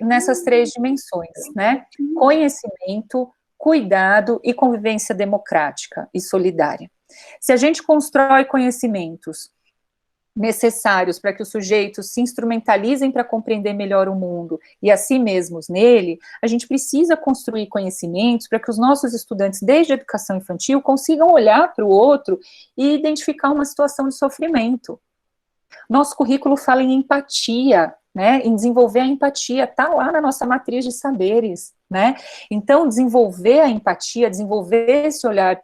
nessas 3 dimensões, né? Conhecimento, cuidado e convivência democrática e solidária. Se a gente constrói conhecimentos necessários para que os sujeitos se instrumentalizem para compreender melhor o mundo e a si mesmos nele, a gente precisa construir conhecimentos para que os nossos estudantes, desde a educação infantil, consigam olhar para o outro e identificar uma situação de sofrimento. Nosso currículo fala em empatia, né, em desenvolver a empatia, está lá na nossa matriz de saberes, né, então desenvolver a empatia, desenvolver esse olhar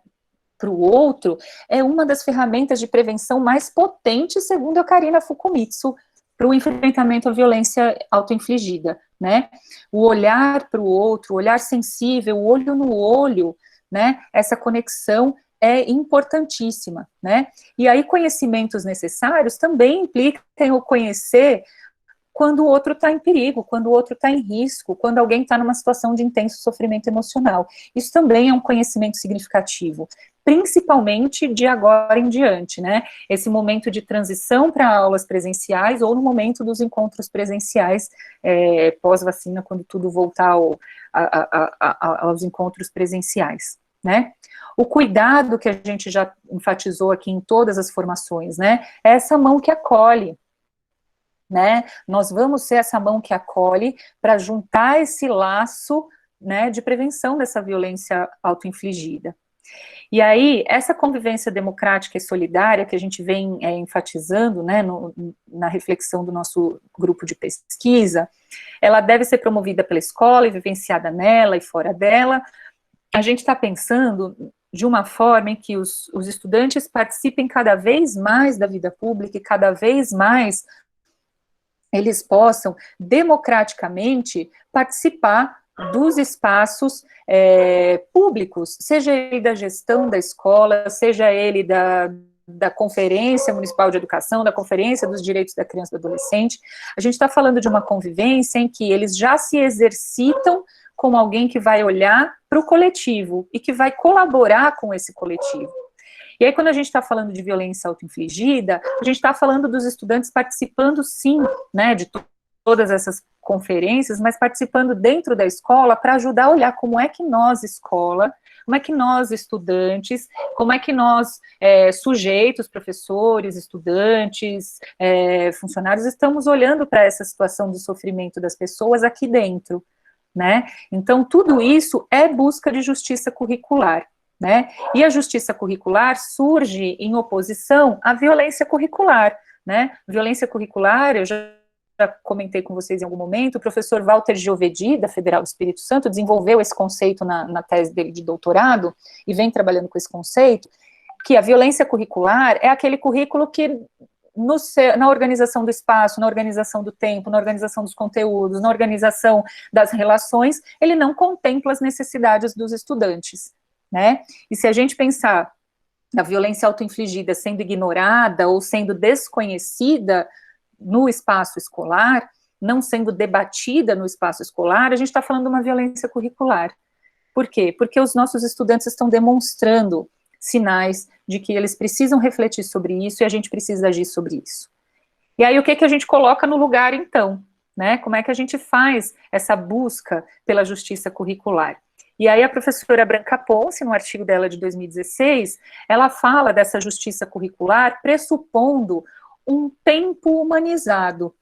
para o outro, é uma das ferramentas de prevenção mais potentes, segundo a Karina Fukumitsu, para o enfrentamento à violência autoinfligida, né, o olhar para o outro, o olhar sensível, o olho no olho, né, essa conexão é importantíssima, né? E aí conhecimentos necessários também implicam o conhecer quando o outro está em perigo, quando o outro está em risco, quando alguém está numa situação de intenso sofrimento emocional. Isso também é um conhecimento significativo, principalmente de agora em diante, né? Esse momento de transição para aulas presenciais ou no momento dos encontros presenciais pós-vacina, quando tudo voltar aos encontros presenciais, né? O cuidado que a gente já enfatizou aqui em todas as formações, né, é essa mão que acolhe, né, nós vamos ser essa mão que acolhe para juntar esse laço, né, de prevenção dessa violência autoinfligida. E aí, essa convivência democrática e solidária que a gente vem enfatizando, né, na reflexão do nosso grupo de pesquisa, ela deve ser promovida pela escola e vivenciada nela e fora dela. A gente está pensando de uma forma em que os estudantes participem cada vez mais da vida pública e cada vez mais eles possam democraticamente participar dos espaços públicos, seja ele da gestão da escola, seja ele da Conferência Municipal de Educação, da Conferência dos Direitos da Criança e do Adolescente. A gente está falando de uma convivência em que eles já se exercitam como alguém que vai olhar para o coletivo e que vai colaborar com esse coletivo. E aí, quando a gente está falando de violência autoinfligida, a gente está falando dos estudantes participando, sim, né, de todas essas conferências, mas participando dentro da escola para ajudar a olhar como é que nós, escola, como é que nós, estudantes, como é que nós, sujeitos, professores, estudantes, funcionários, estamos olhando para essa situação do sofrimento das pessoas aqui dentro, né? Então, tudo isso é busca de justiça curricular, né? E a justiça curricular surge em oposição à violência curricular, né? Violência curricular, eu já comentei com vocês em algum momento, o professor Walter Giovedi, da Federal do Espírito Santo, desenvolveu esse conceito na tese dele de doutorado, e vem trabalhando com esse conceito, que a violência curricular é aquele currículo que na organização do espaço, na organização do tempo, na organização dos conteúdos, na organização das relações, ele não contempla as necessidades dos estudantes, né? E se a gente pensar na violência autoinfligida sendo ignorada ou sendo desconhecida no espaço escolar, não sendo debatida no espaço escolar, a gente está falando de uma violência curricular. Por quê? Porque os nossos estudantes estão demonstrando sinais de que eles precisam refletir sobre isso e a gente precisa agir sobre isso. E aí, o que a gente coloca no lugar, então? Né? Como é que a gente faz essa busca pela justiça curricular? E aí, a professora Branca Ponce, no artigo dela de 2016, ela fala dessa justiça curricular pressupondo um tempo humanizado,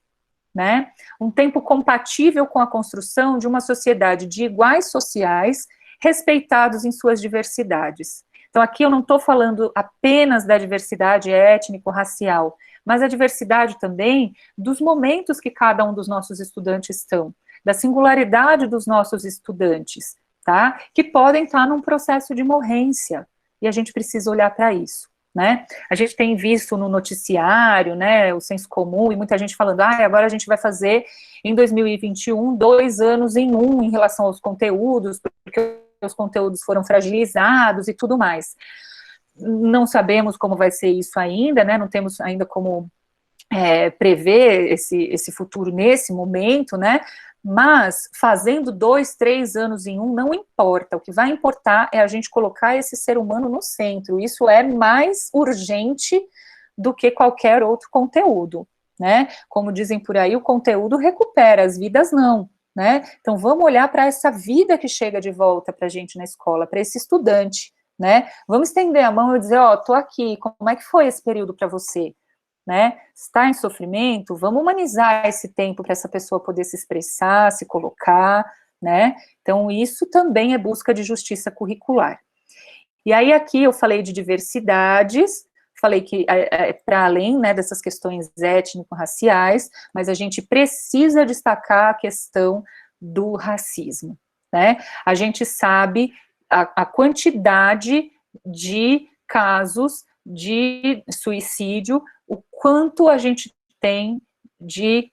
né? Um tempo compatível com a construção de uma sociedade de iguais sociais, respeitados em suas diversidades. Então, aqui eu não estou falando apenas da diversidade étnico-racial, mas a diversidade também dos momentos que cada um dos nossos estudantes estão, da singularidade dos nossos estudantes, tá? Que podem estar num processo de morrência, e a gente precisa olhar para isso, né? A gente tem visto no noticiário, né, o senso comum, e muita gente falando, agora a gente vai fazer em 2021 2 anos em um em relação aos conteúdos, porque os conteúdos foram fragilizados e tudo mais. Não sabemos como vai ser isso ainda, né, não temos ainda como prever esse futuro nesse momento, né, mas fazendo 2, 3 anos em um não importa, o que vai importar é a gente colocar esse ser humano no centro, isso é mais urgente do que qualquer outro conteúdo, né, como dizem por aí, o conteúdo recupera, as vidas não, né, então vamos olhar para essa vida que chega de volta para a gente na escola, para esse estudante, né, vamos estender a mão e dizer, tô aqui, como é que foi esse período para você? Né, está em sofrimento, vamos humanizar esse tempo para essa pessoa poder se expressar, se colocar, né, então isso também é busca de justiça curricular. E aí aqui eu falei de diversidades, falei que para além, né, dessas questões étnico-raciais, mas a gente precisa destacar a questão do racismo, né, a gente sabe a quantidade de casos de suicídio, o quanto a gente tem de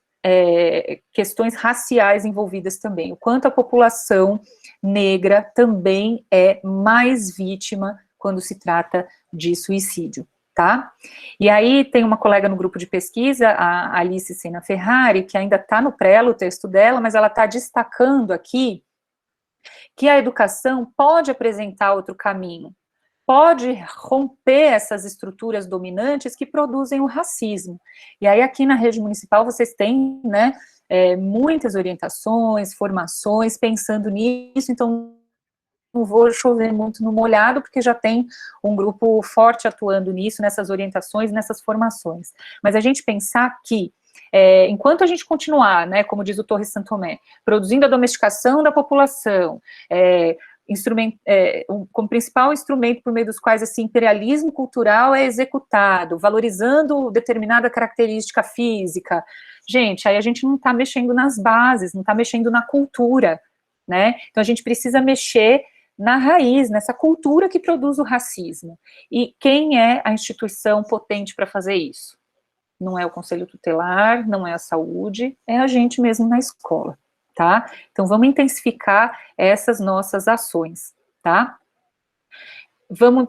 questões raciais envolvidas também, o quanto a população negra também é mais vítima quando se trata de suicídio, tá? E aí tem uma colega no grupo de pesquisa, a Alice Sena Ferrari, que ainda está no prelo o texto dela, mas ela está destacando aqui que a educação pode apresentar outro caminho, pode romper essas estruturas dominantes que produzem o racismo. E aí aqui na rede municipal vocês têm, né, muitas orientações, formações, pensando nisso, então não vou chover muito no molhado, porque já tem um grupo forte atuando nisso, nessas orientações, nessas formações. Mas a gente pensar que, enquanto a gente continuar, né, como diz o Torres Santomé, produzindo a domesticação da população, como principal instrumento por meio dos quais esse imperialismo cultural é executado, valorizando determinada característica física. Gente, aí a gente não está mexendo nas bases, não está mexendo na cultura, né? Então a gente precisa mexer na raiz, nessa cultura que produz o racismo. E quem é a instituição potente para fazer isso? Não é o Conselho Tutelar, não é a saúde, é a gente mesmo na escola. Tá? Então, vamos intensificar essas nossas ações, tá? Vamos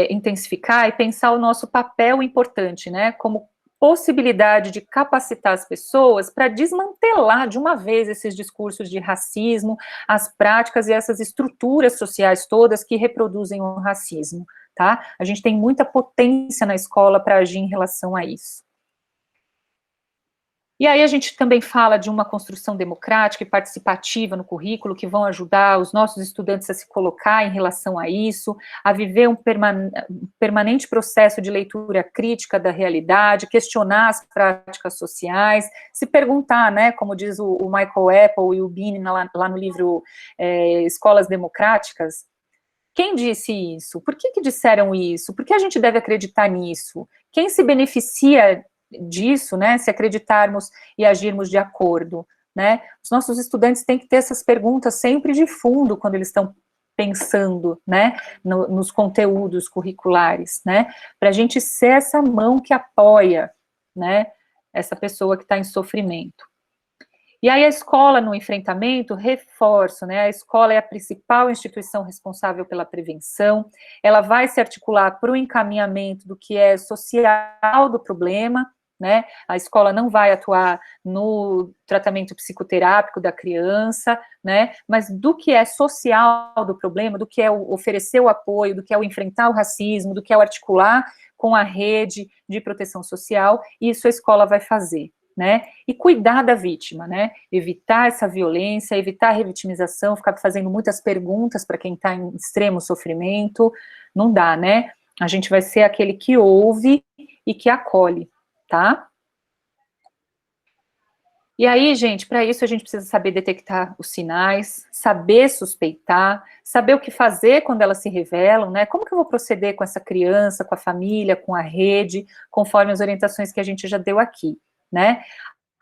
intensificar e pensar o nosso papel importante, né, como possibilidade de capacitar as pessoas para desmantelar de uma vez esses discursos de racismo, as práticas e essas estruturas sociais todas que reproduzem o racismo, tá? A gente tem muita potência na escola para agir em relação a isso. E aí a gente também fala de uma construção democrática e participativa no currículo, que vão ajudar os nossos estudantes a se colocar em relação a isso, a viver um permanente processo de leitura crítica da realidade, questionar as práticas sociais, se perguntar, né, como diz o Michael Apple e o Bini lá no livro Escolas Democráticas, quem disse isso? Por que disseram isso? Por que a gente deve acreditar nisso? Quem se beneficia disso, né, se acreditarmos e agirmos de acordo, né, os nossos estudantes têm que ter essas perguntas sempre de fundo quando eles estão pensando, né, nos conteúdos curriculares, né, para a gente ser essa mão que apoia, né, essa pessoa que está em sofrimento. E aí a escola no enfrentamento, reforço, né, a escola é a principal instituição responsável pela prevenção, ela vai se articular para o encaminhamento do que é social do problema, né, a escola não vai atuar no tratamento psicoterápico da criança, né, mas do que é social do problema, do que é oferecer o apoio, do que é o enfrentar o racismo, do que é o articular com a rede de proteção social, isso a escola vai fazer, né, e cuidar da vítima, né, evitar essa violência, evitar a revitimização, ficar fazendo muitas perguntas para quem está em extremo sofrimento, não dá, né, a gente vai ser aquele que ouve e que acolhe, tá? E aí, gente, para isso a gente precisa saber detectar os sinais, saber suspeitar, saber o que fazer quando elas se revelam, né? Como que eu vou proceder com essa criança, com a família, com a rede, conforme as orientações que a gente já deu aqui, né?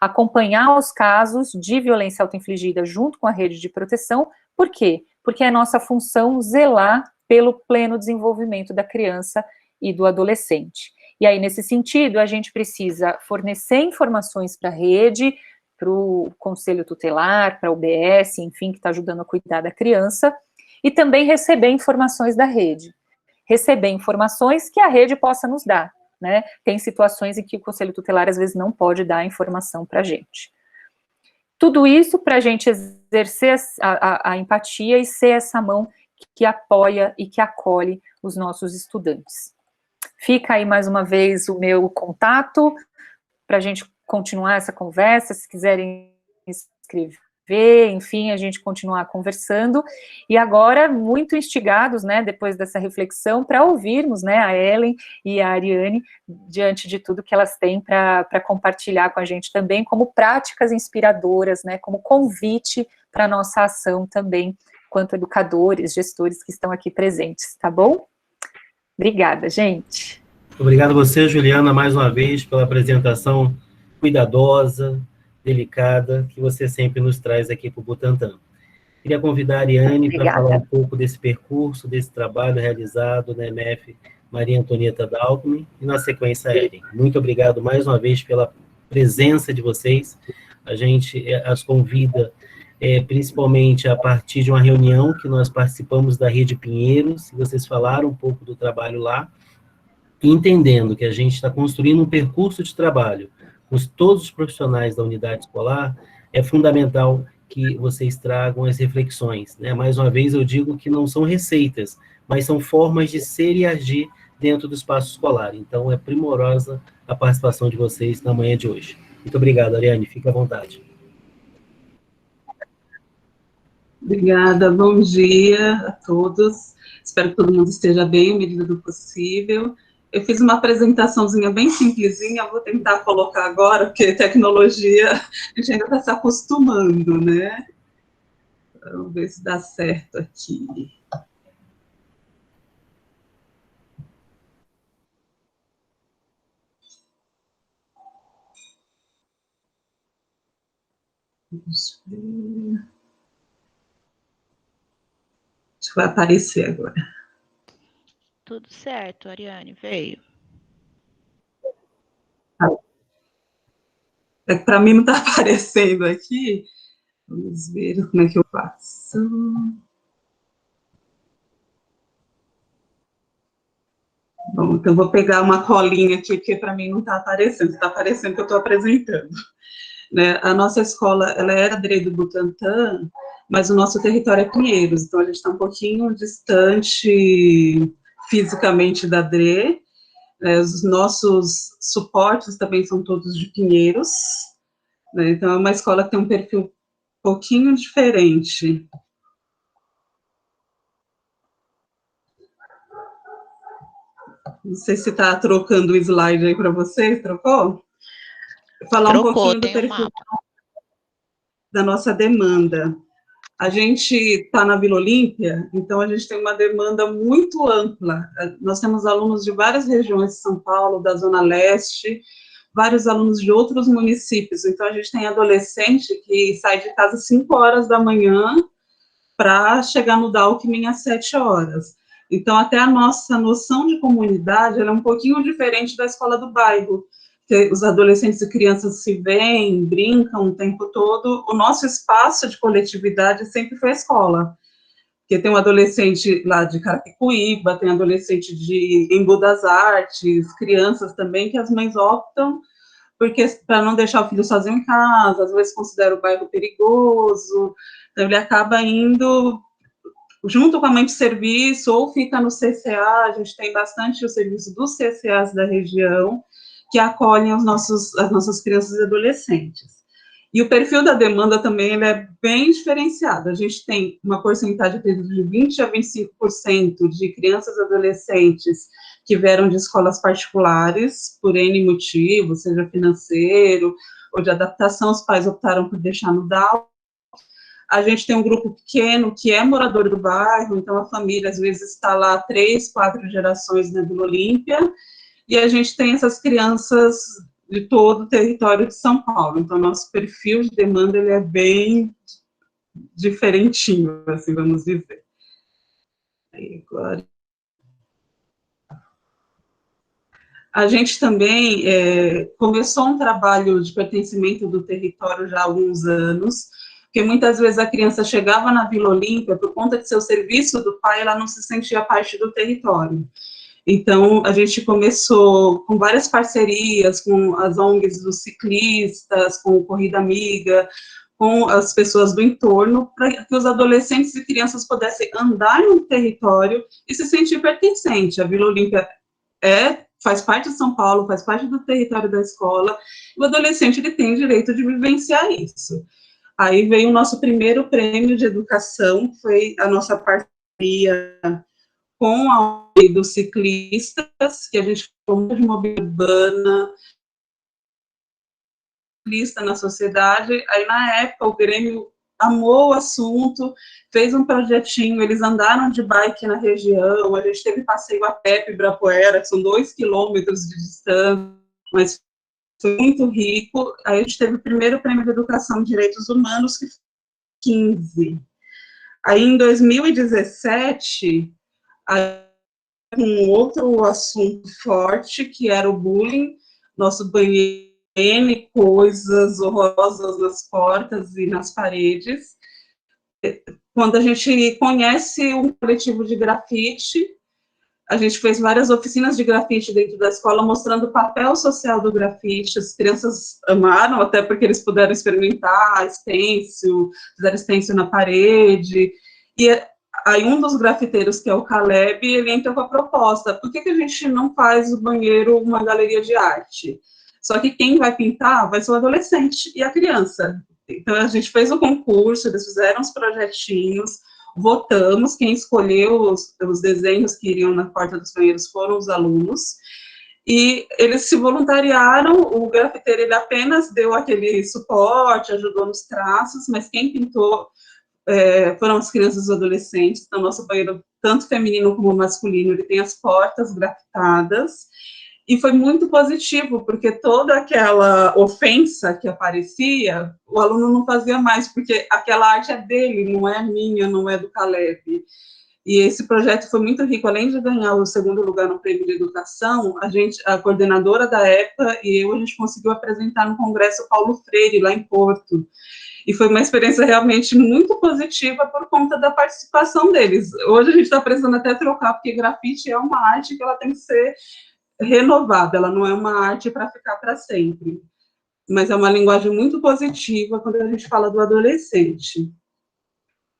Acompanhar os casos de violência autoinfligida junto com a rede de proteção. Por quê? Porque é nossa função zelar pelo pleno desenvolvimento da criança e do adolescente. E aí, nesse sentido, a gente precisa fornecer informações para a rede, para o conselho tutelar, para a UBS, enfim, que está ajudando a cuidar da criança, e também receber informações da rede. Receber informações que a rede possa nos dar, né? Tem situações em que o conselho tutelar, às vezes, não pode dar informação para a gente. Tudo isso para a gente exercer a empatia e ser essa mão que apoia e que acolhe os nossos estudantes. Fica aí, mais uma vez, o meu contato, para a gente continuar essa conversa, se quiserem escrever, enfim, a gente continuar conversando, e agora, muito instigados, né, depois dessa reflexão, para ouvirmos, né, a Ellen e a Ariane, diante de tudo que elas têm para compartilhar com a gente também, como práticas inspiradoras, né, como convite para a nossa ação também, quanto educadores, gestores que estão aqui presentes, tá bom? Obrigada, gente. Obrigado a você, Juliana, mais uma vez, pela apresentação cuidadosa, delicada, que você sempre nos traz aqui para o Butantan. Queria convidar a Ariane para falar um pouco desse percurso, desse trabalho realizado na MF Maria Antonieta Dalkman, e na sequência a Ellen. Muito obrigado mais uma vez pela presença de vocês. A gente as convida principalmente a partir de uma reunião que nós participamos da Rede Pinheiros, e vocês falaram um pouco do trabalho lá, entendendo que a gente está construindo um percurso de trabalho com todos os profissionais da unidade escolar, é fundamental que vocês tragam as reflexões, né? Mais uma vez eu digo que não são receitas, mas são formas de ser e agir dentro do espaço escolar. Então é primorosa a participação de vocês na manhã de hoje. Muito obrigado, Ariane, fique à vontade. Obrigada, bom dia a todos. Espero que todo mundo esteja bem, à medida do possível. Eu fiz uma apresentaçãozinha bem simplesinha, vou tentar colocar agora, porque tecnologia, a gente ainda está se acostumando, né? Vamos ver se dá certo aqui. Vamos ver. Acho que vai aparecer agora. Tudo certo, Ariane, veio. É que para mim não está aparecendo aqui. Vamos ver como é que eu faço. Bom, então vou pegar uma colinha aqui, porque para mim não está aparecendo. Está aparecendo que eu estou apresentando. Né? A nossa escola, ela era DRE do Butantan, mas o nosso território é Pinheiros, então a gente está um pouquinho distante fisicamente da DRE. Os nossos suportes também são todos de Pinheiros, né? Então é uma escola que tem um perfil um pouquinho diferente. Não sei se está trocando o slide aí para vocês, trocou? Vou falar um pouquinho do perfil da nossa demanda. A gente está na Vila Olímpia, então a gente tem uma demanda muito ampla. Nós temos alunos de várias regiões de São Paulo, da Zona Leste, vários alunos de outros municípios. Então a gente tem adolescente que sai de casa às 5 horas da manhã para chegar no Dalkman às 7 horas. Então até a nossa noção de comunidade ela é um pouquinho diferente da escola do bairro. Os adolescentes e crianças se veem, brincam o tempo todo. O nosso espaço de coletividade sempre foi a escola. Porque tem um adolescente lá de Carapicuíba, tem adolescente de Embu das Artes, crianças também, que as mães optam para não deixar o filho sozinho em casa, às vezes considera o bairro perigoso, então ele acaba indo junto com a mãe de serviço, ou fica no CCA, a gente tem bastante o serviço dos CCAs da região, que acolhem as nossas crianças e adolescentes. E o perfil da demanda também ele é bem diferenciado. A gente tem uma porcentagem de 20% a 25% de crianças e adolescentes que vieram de escolas particulares, por N motivo, seja financeiro, ou de adaptação, os pais optaram por deixar no DAO. A gente tem um grupo pequeno que é morador do bairro, então a família às vezes está lá 3, 4 gerações na Vila Olímpia, e a gente tem essas crianças de todo o território de São Paulo. Então, nosso perfil de demanda ele é bem diferentinho, assim, vamos dizer. Aí, agora... A gente também começou um trabalho de pertencimento do território já há alguns anos, porque muitas vezes a criança chegava na Vila Olímpia, por conta de seu serviço do pai, ela não se sentia parte do território. Então, a gente começou com várias parcerias, com as ONGs dos ciclistas, com o Corrida Amiga, com as pessoas do entorno, para que os adolescentes e crianças pudessem andar no território e se sentir pertencente. A Vila Olímpia faz parte de São Paulo, faz parte do território da escola, e o adolescente ele tem o direito de vivenciar isso. Aí veio o nosso primeiro prêmio de educação, foi a nossa parceria com a ONG dos ciclistas, que a gente formou de mobilidade urbana, ciclista na sociedade. Aí, na época, o Grêmio amou o assunto, fez um projetinho, eles andaram de bike na região, a gente teve passeio a pé para Ibirapuera, que são 2 quilômetros de distância, mas foi muito rico. Aí a gente teve o primeiro prêmio de educação e direitos humanos, que foi 15. Aí, em 2017, um outro assunto forte, que era o bullying, nosso banheiro, coisas horrorosas nas portas e nas paredes. Quando a gente conhece um coletivo de grafite, a gente fez várias oficinas de grafite dentro da escola, mostrando o papel social do grafite. As crianças amaram, até porque eles puderam experimentar stencil, fizeram stencil na parede. E aí um dos grafiteiros, que é o Caleb, ele entra com a proposta: por que a gente não faz o banheiro uma galeria de arte? Só que quem vai pintar vai ser o adolescente e a criança. Então, a gente fez o concurso, eles fizeram os projetinhos, votamos, quem escolheu os desenhos que iriam na porta dos banheiros foram os alunos, e eles se voluntariaram. O grafiteiro, ele apenas deu aquele suporte, ajudou nos traços, mas quem pintou foram as crianças e os adolescentes. Então, nosso banheiro, tanto feminino como masculino, ele tem as portas grafitadas, e foi muito positivo, porque toda aquela ofensa que aparecia, o aluno não fazia mais, porque aquela arte é dele, não é minha, não é do Caleb. E esse projeto foi muito rico. Além de ganhar o 2º lugar no prêmio de educação, a coordenadora da época e a gente conseguiu apresentar no Congresso Paulo Freire, lá em Porto. E foi uma experiência realmente muito positiva por conta da participação deles. Hoje a gente está precisando até trocar, porque grafite é uma arte que ela tem que ser renovada, ela não é uma arte para ficar para sempre, mas é uma linguagem muito positiva quando a gente fala do adolescente.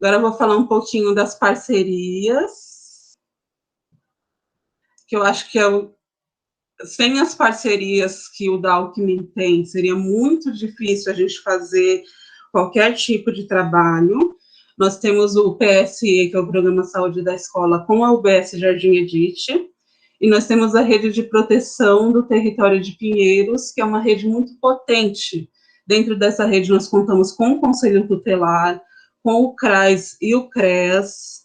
Agora eu vou falar um pouquinho das parcerias, que eu acho que sem as parcerias que o Dalkmin tem, seria muito difícil a gente fazer qualquer tipo de trabalho. Nós temos o PSE, que é o Programa Saúde da Escola, com a UBS Jardim Edith, e nós temos a rede de proteção do território de Pinheiros, que é uma rede muito potente. Dentro dessa rede, nós contamos com o Conselho Tutelar, com o CRAS e o CREAS,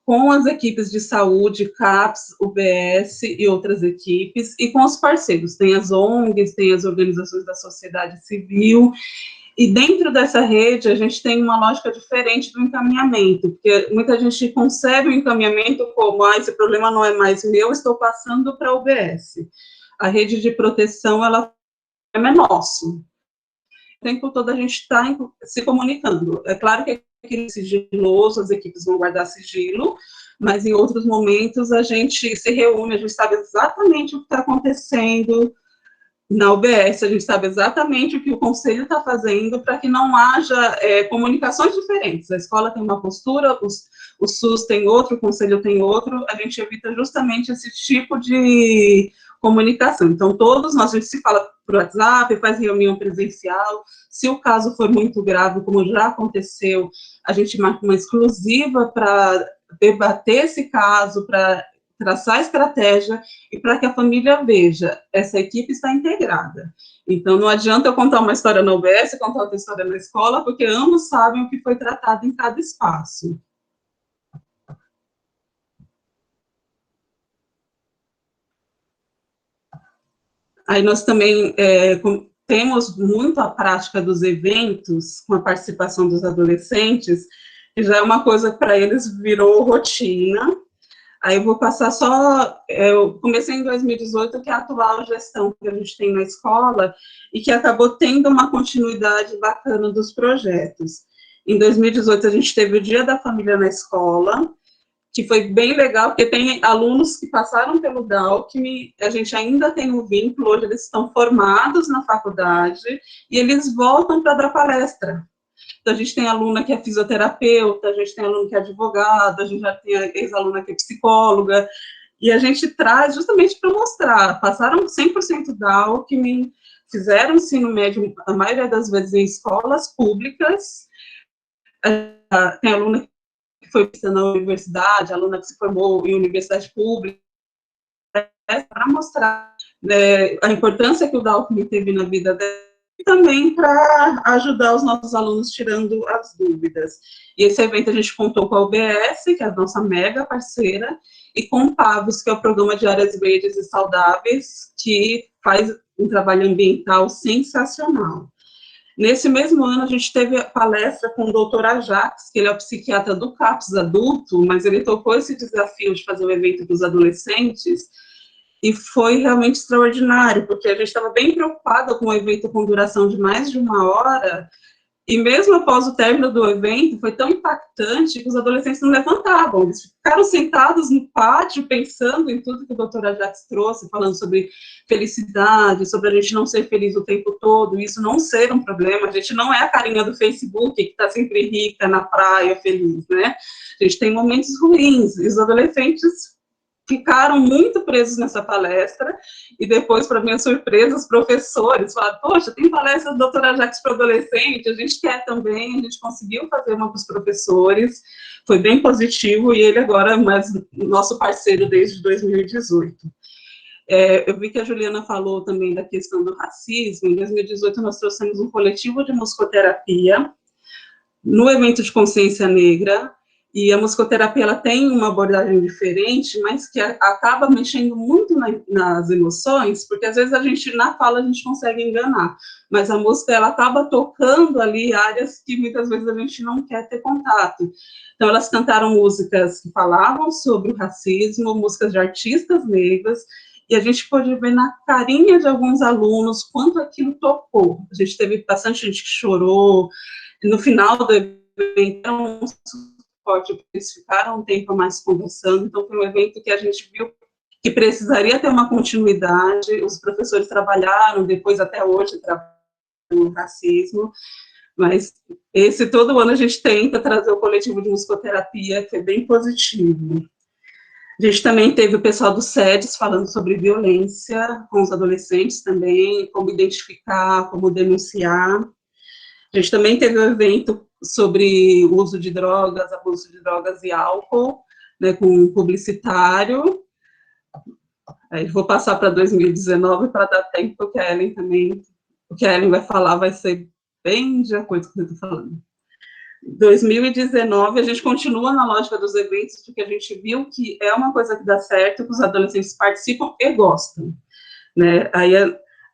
com as equipes de saúde, CAPS, UBS e outras equipes, e com os parceiros. Tem as ONGs, tem as organizações da sociedade civil, e dentro dessa rede, a gente tem uma lógica diferente do encaminhamento, porque muita gente concebe o encaminhamento como: esse problema não é mais meu, estou passando para a UBS. A rede de proteção, ela é nosso. O tempo todo a gente está se comunicando. É claro que é sigiloso, as equipes vão guardar sigilo, mas em outros momentos a gente se reúne, a gente sabe exatamente o que está acontecendo na UBS, a gente sabe exatamente o que o conselho está fazendo para que não haja comunicações diferentes. A escola tem uma postura, o SUS tem outro, o conselho tem outro, a gente evita justamente esse tipo de comunicação. Então, todos nós, a gente se fala por WhatsApp, faz reunião presencial. Se o caso for muito grave, como já aconteceu, a gente marca uma exclusiva para debater esse caso, para traçar a estratégia e para que a família veja, essa equipe está integrada. Então, não adianta eu contar uma história na UBS, contar outra história na escola, porque ambos sabem o que foi tratado em cada espaço. Aí nós também temos muito a prática dos eventos, com a participação dos adolescentes, que já é uma coisa que para eles virou rotina. Aí eu vou passar só, eu comecei em 2018, que é a atual gestão que a gente tem na escola, e que acabou tendo uma continuidade bacana dos projetos. Em 2018, a gente teve o Dia da Família na escola, que foi bem legal, porque tem alunos que passaram pelo DALCME, a gente ainda tem um vínculo, hoje eles estão formados na faculdade, e eles voltam para dar palestra. Então, a gente tem aluna que é fisioterapeuta, a gente tem aluno que é advogado, a gente já tem ex-aluna que é psicóloga, e a gente traz justamente para mostrar, passaram 100% da Alckmin, fizeram ensino médio, a maioria das vezes em escolas públicas, tem aluna que foi na universidade, aluna que se formou em universidade pública, para mostrar a importância que o Alckmin teve na vida dela, e também para ajudar os nossos alunos tirando as dúvidas. E esse evento a gente contou com a UBS, que é a nossa mega parceira, e com o PAVOS, que é o Programa de Áreas Verdes e Saudáveis, que faz um trabalho ambiental sensacional. Nesse mesmo ano, a gente teve a palestra com o doutor Ajax, que ele é o psiquiatra do CAPS adulto, mas ele topou esse desafio de fazer o evento dos adolescentes, e foi realmente extraordinário, porque a gente estava bem preocupada com o evento com duração de mais de 1 hora, e mesmo após o término do evento, foi tão impactante que os adolescentes não levantavam, eles ficaram sentados no pátio, pensando em tudo que o doutor Ajax trouxe, falando sobre felicidade, sobre a gente não ser feliz o tempo todo, isso não ser um problema, a gente não é a carinha do Facebook, que está sempre rica, na praia, feliz, né? A gente tem momentos ruins, e os adolescentes ficaram muito presos nessa palestra, e depois, para minha surpresa, os professores falaram, poxa, tem palestra do doutor Ajax para adolescente, a gente quer também, a gente conseguiu fazer uma com os professores, foi bem positivo, e ele agora é mais nosso parceiro desde 2018. Eu vi que a Juliana falou também da questão do racismo. Em 2018, nós trouxemos um coletivo de musicoterapia no evento de consciência negra, e a musicoterapia ela tem uma abordagem diferente, mas que acaba mexendo muito nas emoções, porque às vezes a gente, na fala, a gente consegue enganar, mas a música ela acaba tocando ali áreas que muitas vezes a gente não quer ter contato. Então, elas cantaram músicas que falavam sobre o racismo, músicas de artistas negras, e a gente pôde ver na carinha de alguns alunos quanto aquilo tocou. A gente teve bastante gente que chorou, no final do evento, eles ficaram um tempo a mais conversando, então foi um evento que a gente viu que precisaria ter uma continuidade, os professores trabalharam, depois até hoje trabalham no racismo, mas todo ano a gente tenta trazer o coletivo de musicoterapia, que é bem positivo. A gente também teve o pessoal do SEDES falando sobre violência com os adolescentes também, como identificar, como denunciar. A gente também teve um evento sobre o uso de drogas, abuso de drogas e álcool, né, com um publicitário. Aí vou passar para 2019 para dar tempo que a Ellen também, o que a Ellen vai falar vai ser bem de acordo com o que eu estou falando. 2019, a gente continua na lógica dos eventos, porque a gente viu que é uma coisa que dá certo, que os adolescentes participam e gostam, né? Aí,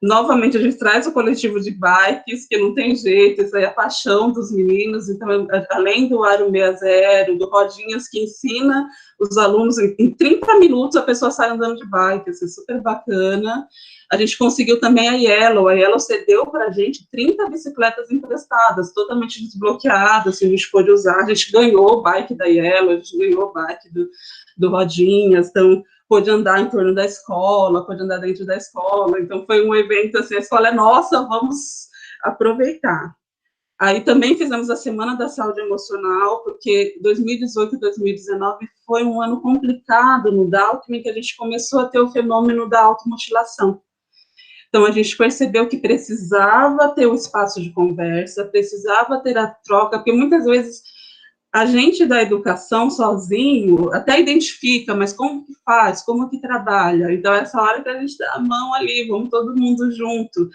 novamente, a gente traz o coletivo de bikes, que não tem jeito, isso aí é a paixão dos meninos, então, além do Aro 60, do Rodinhas, que ensina os alunos, em 30 minutos a pessoa sai andando de bike, isso é super bacana. A gente conseguiu também a Yellow cedeu para a gente 30 bicicletas emprestadas, totalmente desbloqueadas, assim, a gente pôde usar, a gente ganhou o bike da Yellow, a gente ganhou o bike do Rodinhas, então, pôde andar em torno da escola, pôde andar dentro da escola, então foi um evento, assim, a escola é nossa, vamos aproveitar. Aí também fizemos a Semana da Saúde Emocional, porque 2018 e 2019 foi um ano complicado no DALCME, que a gente começou a ter o fenômeno da automutilação. Então, a gente percebeu que precisava ter um espaço de conversa, precisava ter a troca, porque muitas vezes A gente da educação sozinho até identifica, mas como que faz, como que trabalha? Então, essa hora que a gente dá a mão ali, vamos todo mundo junto.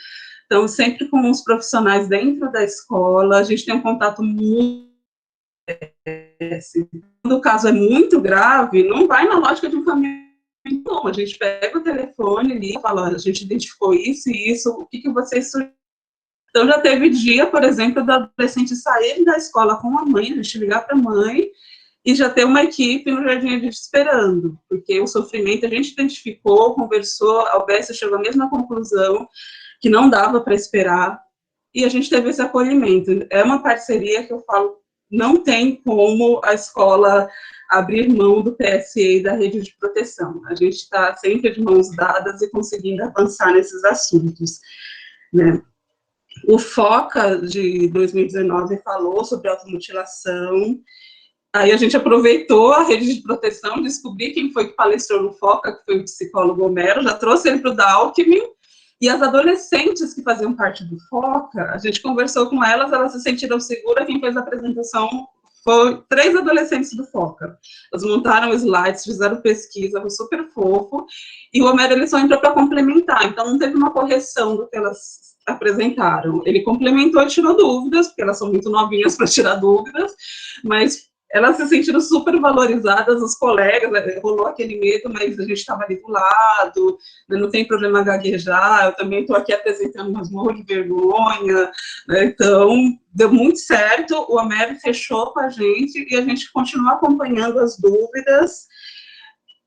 Então, sempre com os profissionais dentro da escola, a gente tem um contato muito. Quando o caso é muito grave, não vai na lógica de um caminho, não. A gente pega o telefone ali e fala, a gente identificou isso e isso, o que vocês sugeriram? Então, já teve dia, por exemplo, do adolescente sair da escola com a mãe, a gente ligar para a mãe, e já ter uma equipe no Jardim Edith esperando, porque o sofrimento a gente identificou, conversou, a UBS chegou à mesma conclusão, que não dava para esperar, e a gente teve esse acolhimento. É uma parceria que eu falo, não tem como a escola abrir mão do PSE e da rede de proteção. A gente está sempre de mãos dadas e conseguindo avançar nesses assuntos, né? O FOCA de 2019 falou sobre automutilação. Aí a gente aproveitou a rede de proteção, descobri quem foi que palestrou no FOCA, que foi o psicólogo Homero, já trouxe ele para o Dalkmin, e as adolescentes que faziam parte do FOCA, a gente conversou com elas se sentiram seguras, quem fez a apresentação foi 3 adolescentes do FOCA. Elas montaram slides, fizeram pesquisa, foi super fofo, e o Homero ele só entrou para complementar, então não teve uma correção do que elas apresentaram. Ele complementou e tirou dúvidas, porque elas são muito novinhas para tirar dúvidas, mas elas se sentiram super valorizadas, os colegas, rolou aquele medo, mas a gente estava ali do lado, não tem problema gaguejar, eu também estou aqui apresentando, mas morro de vergonha, né? Então, deu muito certo, o Homero fechou com a gente, e a gente continua acompanhando as dúvidas.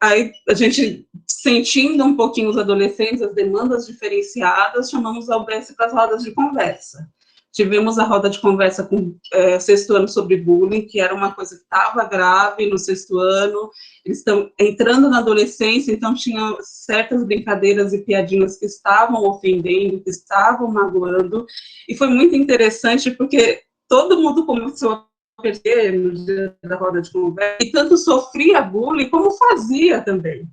Aí, a gente, sentindo um pouquinho os adolescentes, as demandas diferenciadas, chamamos a UBS para as rodas de conversa. Tivemos a roda de conversa com o 6º ano sobre bullying, que era uma coisa que estava grave no 6º ano, eles estão entrando na adolescência, então tinha certas brincadeiras e piadinhas que estavam ofendendo, que estavam magoando, e foi muito interessante, porque todo mundo começou a perder no dia da roda de conversa, e tanto sofria bullying, como fazia também.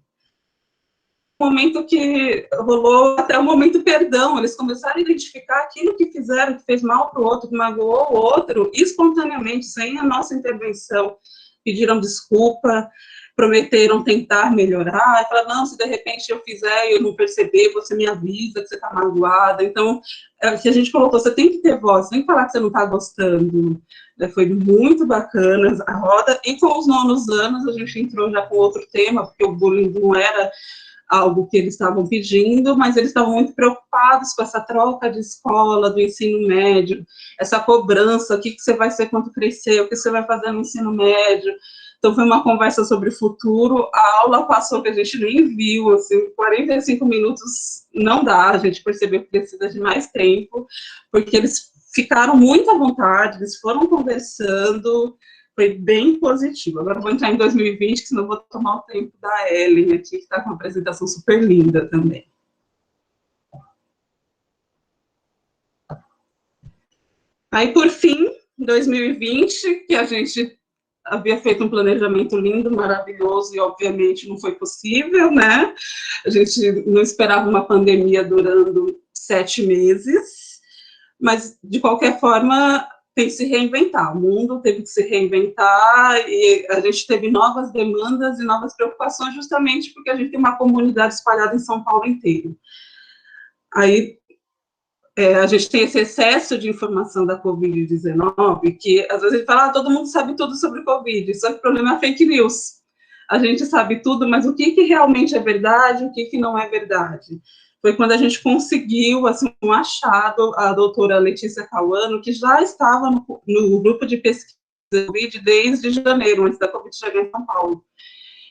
Momento que rolou até o momento perdão, eles começaram a identificar aquilo que fizeram, que fez mal para o outro, que magoou o outro, espontaneamente, sem a nossa intervenção, pediram desculpa, prometeram tentar melhorar, e falaram, não, se de repente eu fizer e eu não perceber, você me avisa que você está magoada. Então, é o que a gente colocou, você tem que ter voz, tem que falar que você não está gostando. Foi muito bacana a roda, e com os 9º anos a gente entrou já com outro tema, porque o bullying não era algo que eles estavam pedindo, mas eles estavam muito preocupados com essa troca de escola, do ensino médio, essa cobrança, o que você vai ser quando crescer, o que você vai fazer no ensino médio. Então, foi uma conversa sobre o futuro, a aula passou que a gente nem viu, assim, 45 minutos não dá, a gente percebeu que precisa de mais tempo, porque eles ficaram muito à vontade, eles foram conversando, foi bem positivo. Agora vou entrar em 2020, que senão vou tomar o tempo da Ellen aqui, que está com uma apresentação super linda também. Aí, por fim, em 2020, que a gente havia feito um planejamento lindo, maravilhoso, e obviamente não foi possível, né? A gente não esperava uma pandemia durando 7 meses, mas, de qualquer forma, tem que se reinventar, o mundo teve que se reinventar, e a gente teve novas demandas e novas preocupações, justamente porque a gente tem uma comunidade espalhada em São Paulo inteiro. Aí, a gente tem esse excesso de informação da Covid-19, que às vezes a gente fala, todo mundo sabe tudo sobre Covid, só que o problema é fake news. A gente sabe tudo, mas o que realmente é verdade, o que não é verdade? Foi quando a gente conseguiu, assim, um achado, a doutora Letícia Cauano, que já estava no grupo de pesquisa do Covid desde janeiro, antes da Covid chegar em São Paulo.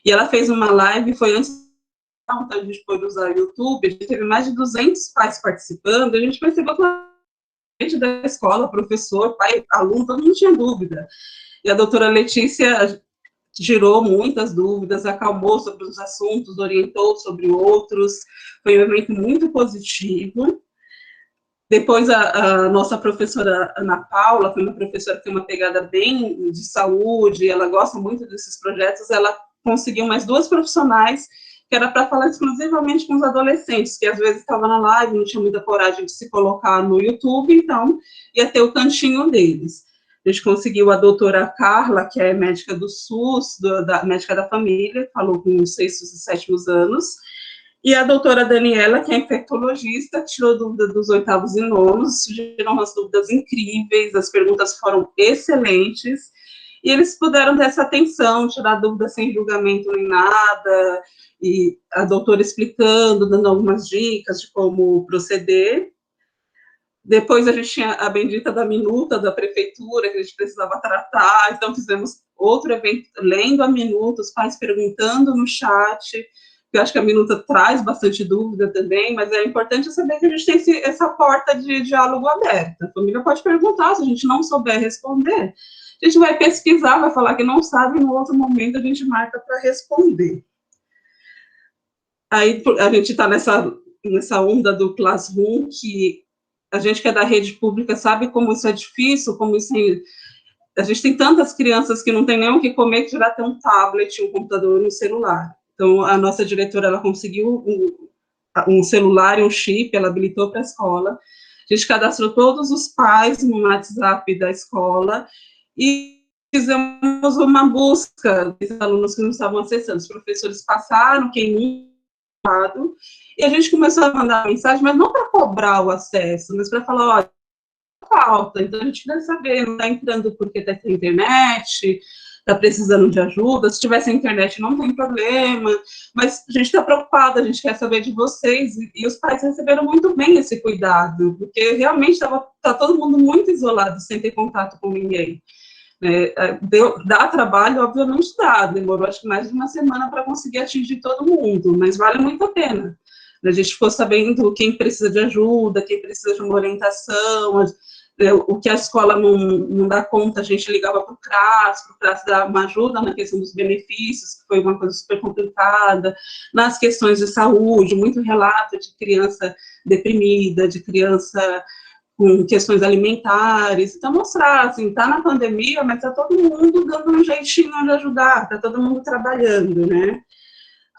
E ela fez uma live, foi antes a gente pôde usar o YouTube, a gente teve mais de 200 pais participando, a gente percebeu que a gente da escola, professor, pai, aluno, todo mundo tinha dúvida. E a doutora Letícia gerou muitas dúvidas, acalmou sobre os assuntos, orientou sobre outros, foi um evento muito positivo. Depois, a nossa professora Ana Paula, foi uma professora que tem uma pegada bem de saúde, ela gosta muito desses projetos, ela conseguiu mais 2 profissionais, que era para falar exclusivamente com os adolescentes, que às vezes estavam na live, não tinha muita coragem de se colocar no YouTube, então ia ter o cantinho deles. A gente conseguiu a doutora Carla, que é médica do SUS, médica da família, falou com os 6º e 7º anos, e a doutora Daniela, que é infectologista, tirou dúvida dos 8º e 9º, gerou umas dúvidas incríveis, as perguntas foram excelentes, e eles puderam ter essa atenção, tirar dúvidas sem julgamento nem nada, e a doutora explicando, dando algumas dicas de como proceder. Depois a gente tinha a bendita da minuta da prefeitura, que a gente precisava tratar, então fizemos outro evento lendo a minuta, os pais perguntando no chat. Eu acho que a minuta traz bastante dúvida também, mas é importante saber que a gente tem essa porta de diálogo aberta. A família pode perguntar, se a gente não souber responder, a gente vai pesquisar, vai falar que não sabe, e no outro momento a gente marca para responder. Aí a gente está nessa onda do Classroom, que a gente que é da rede pública sabe como isso é difícil, como isso a gente tem tantas crianças que não tem nem o que comer, que já tem um tablet, um computador e um celular. Então, a nossa diretora, ela conseguiu um celular e um chip, ela habilitou para a escola. A gente cadastrou todos os pais no WhatsApp da escola e fizemos uma busca dos alunos que não estavam acessando. Os professores passaram, quem não, e a gente começou a mandar mensagem, mas não para cobrar o acesso, mas para falar, olha, falta, então a gente quer saber, não está entrando porque está sem internet, está precisando de ajuda, se tivesse internet não tem problema, mas a gente está preocupado, a gente quer saber de vocês, e os pais receberam muito bem esse cuidado, porque realmente tá todo mundo muito isolado, sem ter contato com ninguém. Dá trabalho, obviamente dá, demorou acho que mais de uma semana para conseguir atingir todo mundo, mas vale muito a pena. A gente ficou sabendo quem precisa de ajuda, quem precisa de uma orientação, o que a escola não dá conta, a gente ligava para o CRAS dar uma ajuda na questão dos benefícios, que foi uma coisa super complicada, nas questões de saúde, muito relato de criança deprimida, de criança com questões alimentares, então mostrar, assim, tá na pandemia, mas tá todo mundo dando um jeitinho de ajudar, tá todo mundo trabalhando, né?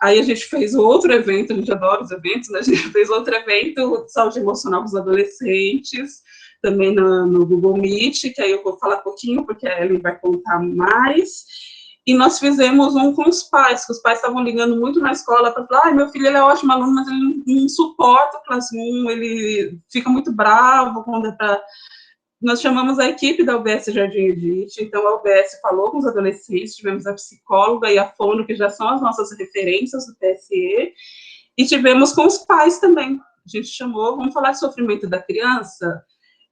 Aí a gente fez outro evento, a gente adora os eventos, né? A gente fez outro evento de saúde emocional para os adolescentes, também no Google Meet, que aí eu vou falar um pouquinho, porque a Ellen vai contar mais. E nós fizemos um com os pais, que os pais estavam ligando muito na escola para falar, meu filho ele é ótimo aluno, mas ele não suporta o Classroom, ele fica muito bravo quando é para... Nós chamamos a equipe da UBS Jardim Edith, então a UBS falou com os adolescentes, tivemos a psicóloga e a fono, que já são as nossas referências do PSE, e tivemos com os pais também. A gente chamou, vamos falar de sofrimento da criança,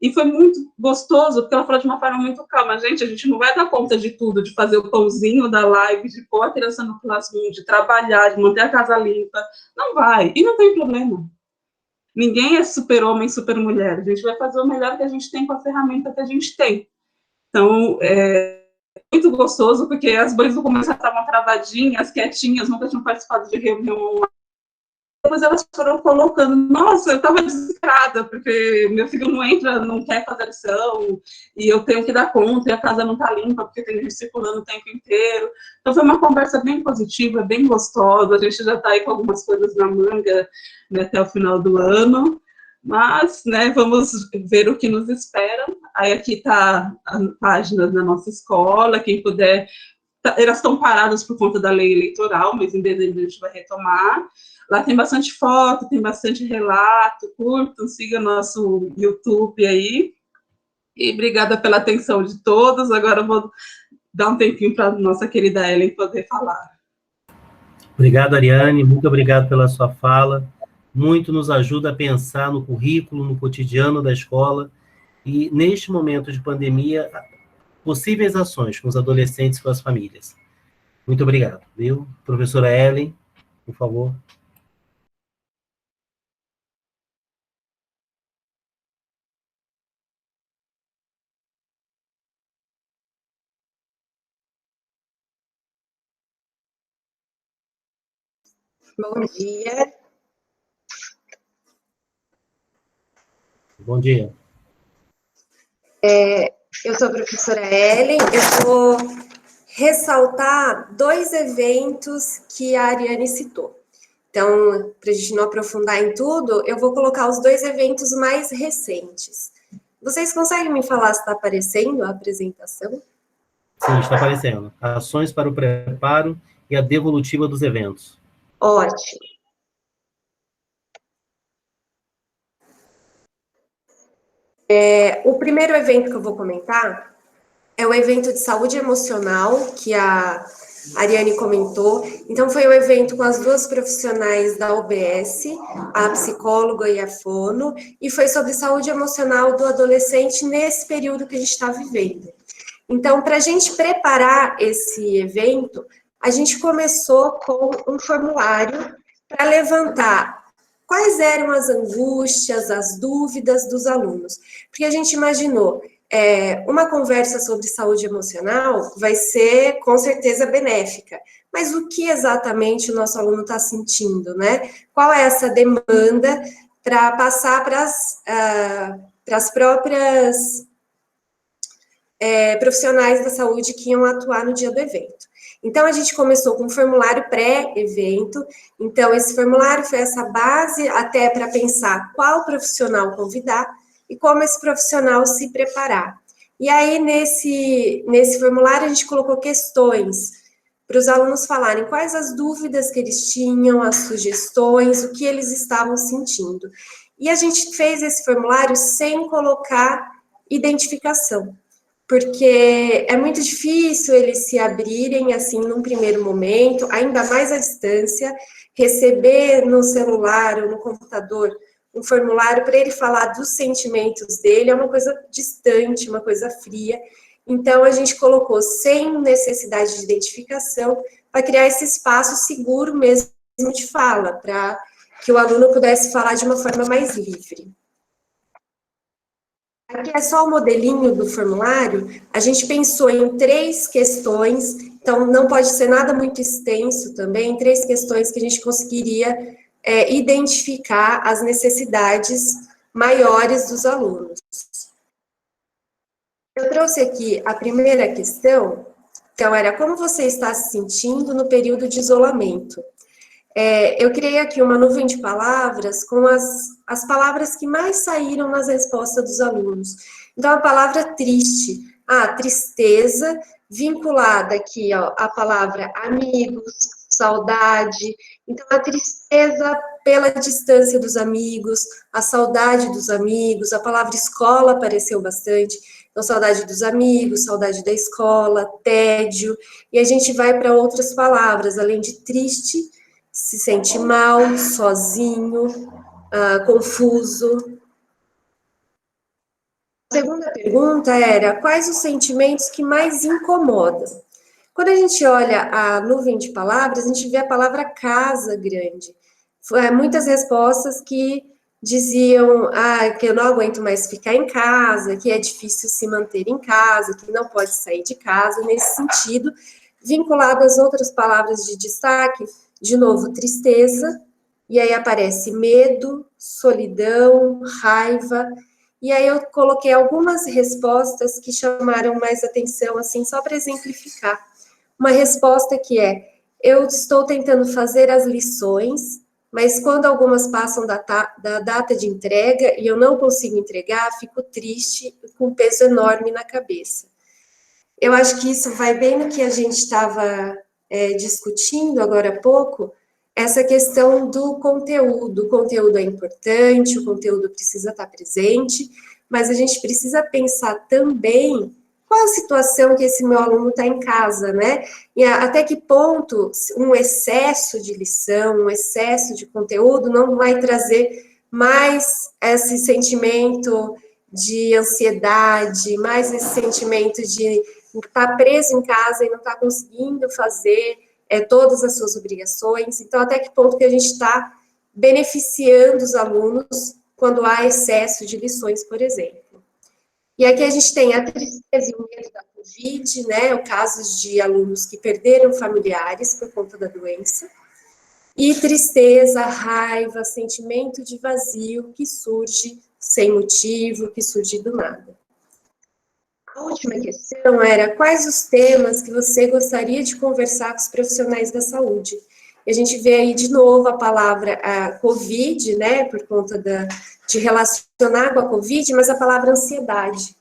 e foi muito gostoso, porque ela falou de uma forma muito calma, gente, a gente não vai dar conta de tudo, de fazer o pãozinho da live, de pôr a criança no Classroom, de trabalhar, de manter a casa limpa, não vai, e não tem problema. Ninguém é super-homem, super-mulher. A gente vai fazer o melhor que a gente tem com a ferramenta que a gente tem. Então, é muito gostoso, porque as mães no começo estavam travadinhas, quietinhas, nunca tinham participado de reunião. Depois elas foram colocando, nossa, eu estava desesperada, porque meu filho não entra, não quer fazer lição, e eu tenho que dar conta, e a casa não está limpa, porque tem gente circulando o tempo inteiro. Então, foi uma conversa bem positiva, bem gostosa, a gente já está aí com algumas coisas na manga, né, até o final do ano, mas, né, vamos ver o que nos espera. Aí aqui está a página da nossa escola, quem puder, elas estão paradas por conta da lei eleitoral, mas em dezembro a gente vai retomar. Lá tem bastante foto, tem bastante relato, curtam, siga nosso YouTube aí. E obrigada pela atenção de todos. Agora eu vou dar um tempinho para a nossa querida Ellen poder falar. Obrigado, Ariane, muito obrigado pela sua fala. Muito nos ajuda a pensar no currículo, no cotidiano da escola, e neste momento de pandemia, possíveis ações com os adolescentes e com as famílias. Muito obrigado, viu? Professora Ellen, por favor. Bom dia. Bom dia. Eu sou a professora Ellen, eu vou ressaltar 2 eventos que a Ariane citou. Então, para a gente não aprofundar em tudo, eu vou colocar os 2 eventos mais recentes. Vocês conseguem me falar se está aparecendo a apresentação? Sim, está aparecendo. Ações para o preparo e a devolutiva dos eventos. Ótimo. O primeiro evento que eu vou comentar é o evento de saúde emocional, que a Ariane comentou. Então, foi um evento com as duas profissionais da UBS, a psicóloga e a fono, e foi sobre saúde emocional do adolescente nesse período que a gente está vivendo. Então, para a gente preparar esse evento, a gente começou com um formulário para levantar quais eram as angústias, as dúvidas dos alunos. Porque a gente imaginou, uma conversa sobre saúde emocional vai ser, com certeza, benéfica. Mas o que exatamente o nosso aluno está sentindo, né? Qual é essa demanda para passar para as próprias profissionais da saúde que iam atuar no dia do evento. Então, a gente começou com um formulário pré-evento. Então, esse formulário foi essa base até para pensar qual profissional convidar e como esse profissional se preparar. E aí, nesse formulário, a gente colocou questões para os alunos falarem quais as dúvidas que eles tinham, as sugestões, o que eles estavam sentindo. E a gente fez esse formulário sem colocar identificação, porque é muito difícil eles se abrirem, assim, num primeiro momento, ainda mais à distância, receber no celular ou no computador um formulário para ele falar dos sentimentos dele, é uma coisa distante, uma coisa fria. Então, a gente colocou sem necessidade de identificação, para criar esse espaço seguro mesmo de fala, para que o aluno pudesse falar de uma forma mais livre. Aqui é só o modelinho do formulário. A gente pensou em 3 questões, então não pode ser nada muito extenso também, 3 questões que a gente conseguiria identificar as necessidades maiores dos alunos. Eu trouxe aqui a primeira questão, então era como você está se sentindo no período de isolamento. Eu criei aqui uma nuvem de palavras com as palavras que mais saíram nas respostas dos alunos. Então, a palavra triste, tristeza, vinculada aqui, ó, a palavra amigos, saudade. Então, a tristeza pela distância dos amigos, a saudade dos amigos, a palavra escola apareceu bastante. Então, saudade dos amigos, saudade da escola, tédio. E a gente vai para outras palavras, além de triste, se sente mal, sozinho, confuso. A segunda pergunta era, quais os sentimentos que mais incomodam? Quando a gente olha a nuvem de palavras, a gente vê a palavra casa grande. Muitas respostas que diziam que eu não aguento mais ficar em casa, que é difícil se manter em casa, que não pode sair de casa, nesse sentido, vinculado às outras palavras de destaque. De novo, tristeza, e aí aparece medo, solidão, raiva, e aí eu coloquei algumas respostas que chamaram mais atenção, assim, só para exemplificar. Uma resposta que eu estou tentando fazer as lições, mas quando algumas passam da data de entrega e eu não consigo entregar, fico triste, com um peso enorme na cabeça. Eu acho que isso vai bem no que a gente estava discutindo agora há pouco, essa questão do conteúdo. O conteúdo é importante, o conteúdo precisa estar presente, mas a gente precisa pensar também qual a situação que esse meu aluno está em casa, né? E até que ponto um excesso de lição, um excesso de conteúdo não vai trazer mais esse sentimento de ansiedade, mais esse sentimento de estar preso em casa e não estar conseguindo fazer todas as suas obrigações. Então, até que ponto que a gente está beneficiando os alunos quando há excesso de lições, por exemplo. E aqui a gente tem a tristeza e o medo da Covid, né, o caso de alunos que perderam familiares por conta da doença, e tristeza, raiva, sentimento de vazio que surge sem motivo, que surge do nada. A última questão era quais os temas que você gostaria de conversar com os profissionais da saúde. e a gente vê aí de novo a palavra Covid, né, por conta de relacionar com a Covid, mas a palavra ansiedade.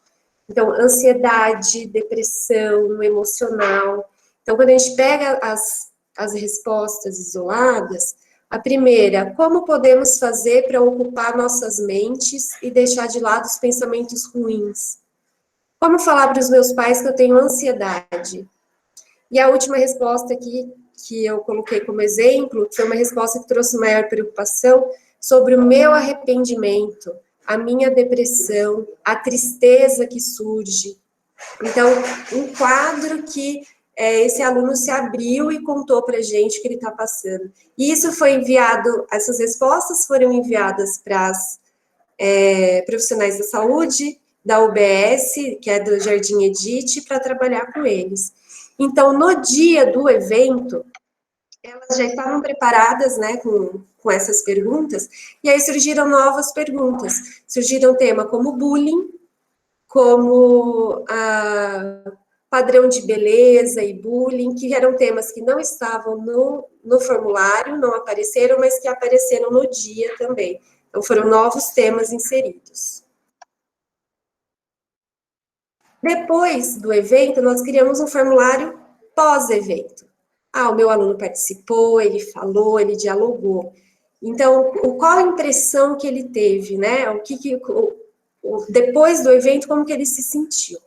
Então, ansiedade, depressão, emocional. Então, quando a gente pega as respostas isoladas, a primeira, como podemos fazer para ocupar nossas mentes e deixar de lado os pensamentos ruins? Como falar para os meus pais que eu tenho ansiedade? E a última resposta aqui, que eu coloquei como exemplo, foi uma resposta que trouxe maior preocupação sobre o meu arrependimento, a minha depressão, a tristeza que surge. Então, um quadro que esse aluno se abriu e contou para a gente o que ele está passando. E isso foi enviado, essas respostas foram enviadas para as profissionais da saúde, da UBS, que é do Jardim Edith, para trabalhar com eles. Então, no dia do evento, elas já estavam preparadas, né, com essas perguntas, e aí surgiram novas perguntas. Surgiram temas como bullying, como padrão de beleza e bullying, que eram temas que não estavam no formulário, não apareceram, mas que apareceram no dia também. Então, foram novos temas inseridos. Depois do evento, nós criamos um formulário pós-evento. O meu aluno participou, ele falou, ele dialogou. Então, qual a impressão que ele teve, né? Depois do evento, como que ele se sentiu?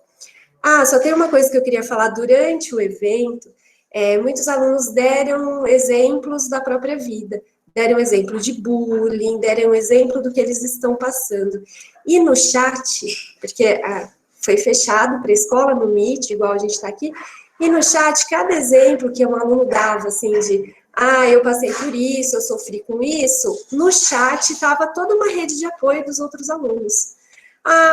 Só tem uma coisa que eu queria falar durante o evento. Muitos alunos deram exemplos da própria vida. Deram exemplo de bullying, deram exemplo do que eles estão passando. E no chat, porque foi fechado para a escola no Meet, igual a gente está aqui, e no chat, cada exemplo que um aluno dava, assim, de eu passei por isso, eu sofri com isso, no chat estava toda uma rede de apoio dos outros alunos.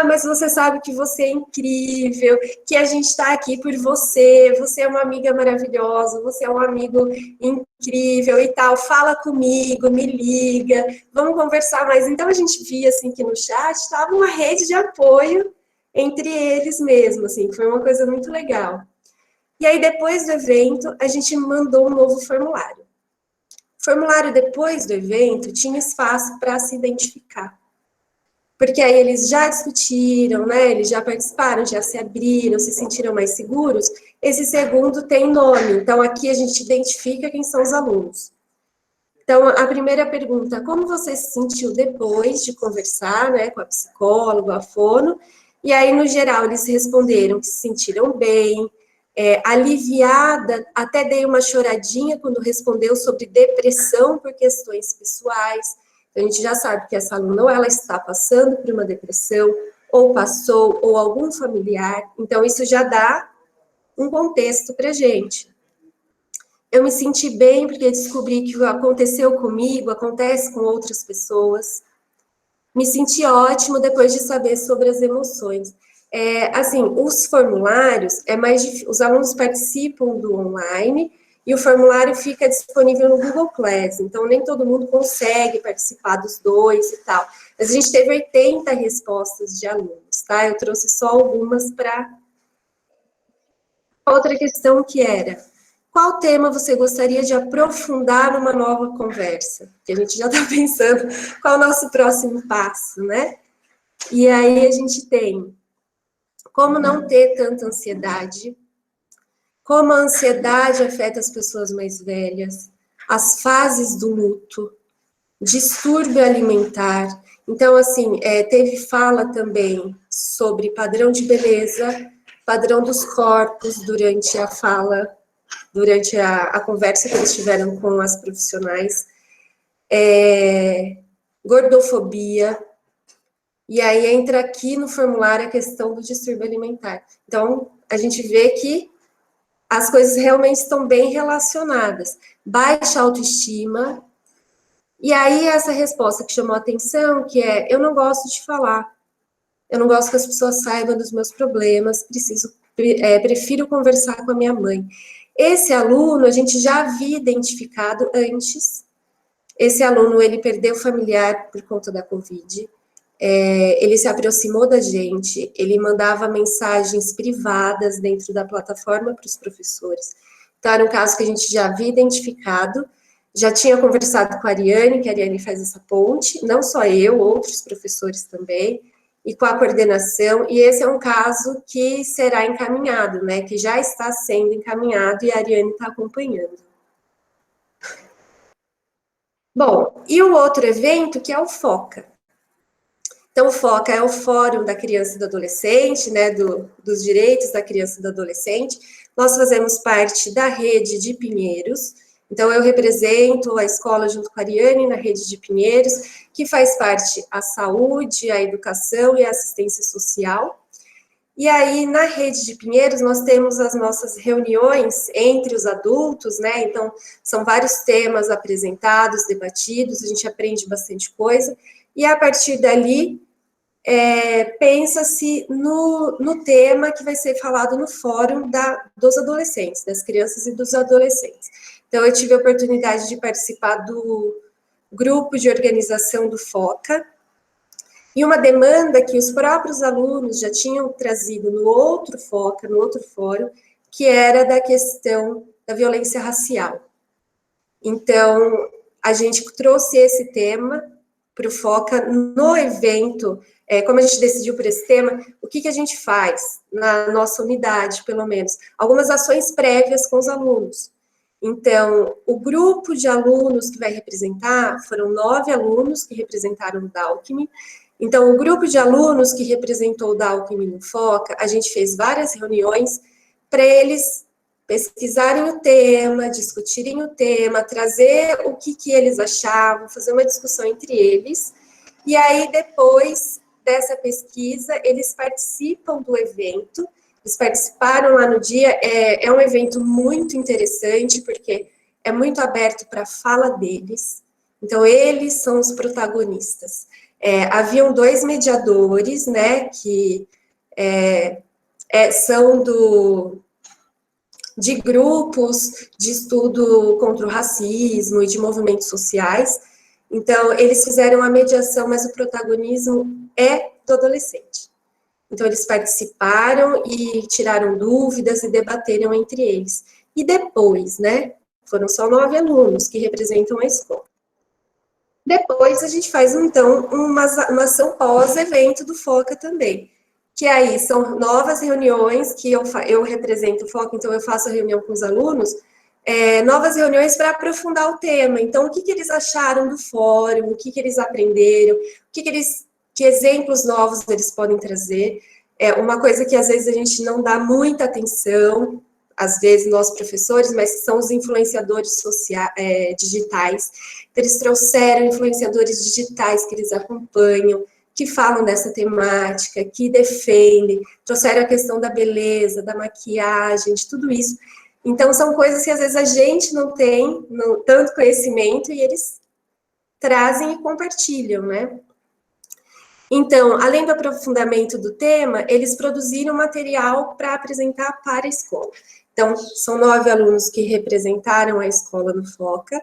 Mas você sabe que você é incrível, que a gente está aqui por você, você é uma amiga maravilhosa, você é um amigo incrível e tal, fala comigo, me liga, vamos conversar mais. Então, a gente via, assim, que no chat estava uma rede de apoio entre eles mesmos, assim, foi uma coisa muito legal. E aí, depois do evento, a gente mandou um novo formulário. O formulário, depois do evento, tinha espaço para se identificar. Porque aí eles já discutiram, né? Eles já participaram, já se abriram, se sentiram mais seguros. Esse segundo tem nome, então aqui a gente identifica quem são os alunos. Então, a primeira pergunta, como você se sentiu depois de conversar, né, com a psicóloga, a fono? E aí, no geral, eles responderam que se sentiram bem, aliviada, até dei uma choradinha quando respondeu sobre depressão por questões pessoais. Então, a gente já sabe que essa aluna ou ela está passando por uma depressão, ou passou, ou algum familiar. Então, isso já dá um contexto para a gente. Eu me senti bem porque descobri que o que aconteceu comigo acontece com outras pessoas. Me senti ótimo depois de saber sobre as emoções. Assim, os formulários, os alunos participam do online e o formulário fica disponível no Google Class, então nem todo mundo consegue participar dos dois e tal. Mas a gente teve 80 respostas de alunos, tá? Eu trouxe só algumas para... Outra questão que era, qual tema você gostaria de aprofundar numa nova conversa? Que a gente já está pensando qual é o nosso próximo passo, né? E aí a gente tem como não ter tanta ansiedade, como a ansiedade afeta as pessoas mais velhas, as fases do luto, distúrbio alimentar. Então, assim, teve fala também sobre padrão de beleza, padrão dos corpos durante a fala, durante a conversa que eles tiveram com as profissionais, gordofobia, e aí entra aqui no formulário a questão do distúrbio alimentar. Então, a gente vê que as coisas realmente estão bem relacionadas. Baixa autoestima, e aí essa resposta que chamou a atenção, que é, eu não gosto de falar, eu não gosto que as pessoas saibam dos meus problemas, prefiro conversar com a minha mãe. Esse aluno, a gente já havia identificado antes. Esse aluno, ele perdeu familiar por conta da Covid, ele se aproximou da gente, ele mandava mensagens privadas dentro da plataforma para os professores. Então, era um caso que a gente já havia identificado, Já tinha conversado com a Ariane, que a Ariane faz essa ponte, não só eu, outros professores também, e com a coordenação, e esse é um caso que será encaminhado, né, que já está sendo encaminhado e a Ariane está acompanhando. Bom, e o outro evento, que é o FOCA. Então, o FOCA é o Fórum da Criança e do Adolescente, né, dos direitos da criança e do adolescente. Nós fazemos parte da rede de Pinheiros, então eu represento a escola junto com a Ariane na rede de Pinheiros, que faz parte a saúde, a educação e a assistência social. E aí, na rede de Pinheiros, nós temos as nossas reuniões entre os adultos, né? Então, são vários temas apresentados, debatidos, a gente aprende bastante coisa, e a partir dali, pensa-se no tema que vai ser falado no fórum dos adolescentes, das crianças e dos adolescentes. Então, eu tive a oportunidade de participar do grupo de organização do FOCA, e uma demanda que os próprios alunos já tinham trazido no outro FOCA, no outro fórum, que era da questão da violência racial. Então, a gente trouxe esse tema para o FOCA no evento. Como a gente decidiu por esse tema, o que a gente faz na nossa unidade, pelo menos? Algumas ações prévias com os alunos. Então, o grupo de alunos que vai representar, foram 9 alunos que representaram o Dalkmin. Então, o grupo de alunos que representou o Dalkmin no FOCA, a gente fez várias reuniões para eles pesquisarem o tema, discutirem o tema, trazer o que eles achavam, fazer uma discussão entre eles. E aí, depois dessa pesquisa, eles participam do evento. Eles participaram lá no dia. É um evento muito interessante, porque é muito aberto para a fala deles. Então, eles são os protagonistas. Haviam 2 mediadores, né, que são de grupos de estudo contra o racismo e de movimentos sociais. Então, eles fizeram a mediação, mas o protagonismo é do adolescente. Então, eles participaram e tiraram dúvidas e debateram entre eles. E depois, né, foram só 9 alunos que representam a escola. Depois, a gente faz, então, uma ação pós-evento do FOCA também, que aí são novas reuniões que eu represento o FOCA, então eu faço a reunião com os alunos, novas reuniões para aprofundar o tema. Então, o que eles acharam do fórum, o que eles aprenderam, que exemplos novos eles podem trazer. Uma coisa que, às vezes, a gente não dá muita atenção, às vezes, nós professores, mas são os influenciadores digitais. Eles trouxeram influenciadores digitais que eles acompanham, que falam dessa temática, que defendem, trouxeram a questão da beleza, da maquiagem, de tudo isso. Então, são coisas que, às vezes, a gente não tem tanto conhecimento e eles trazem e compartilham, né? Então, além do aprofundamento do tema, eles produziram material para apresentar para a escola. Então, são 9 alunos que representaram a escola no FOCA,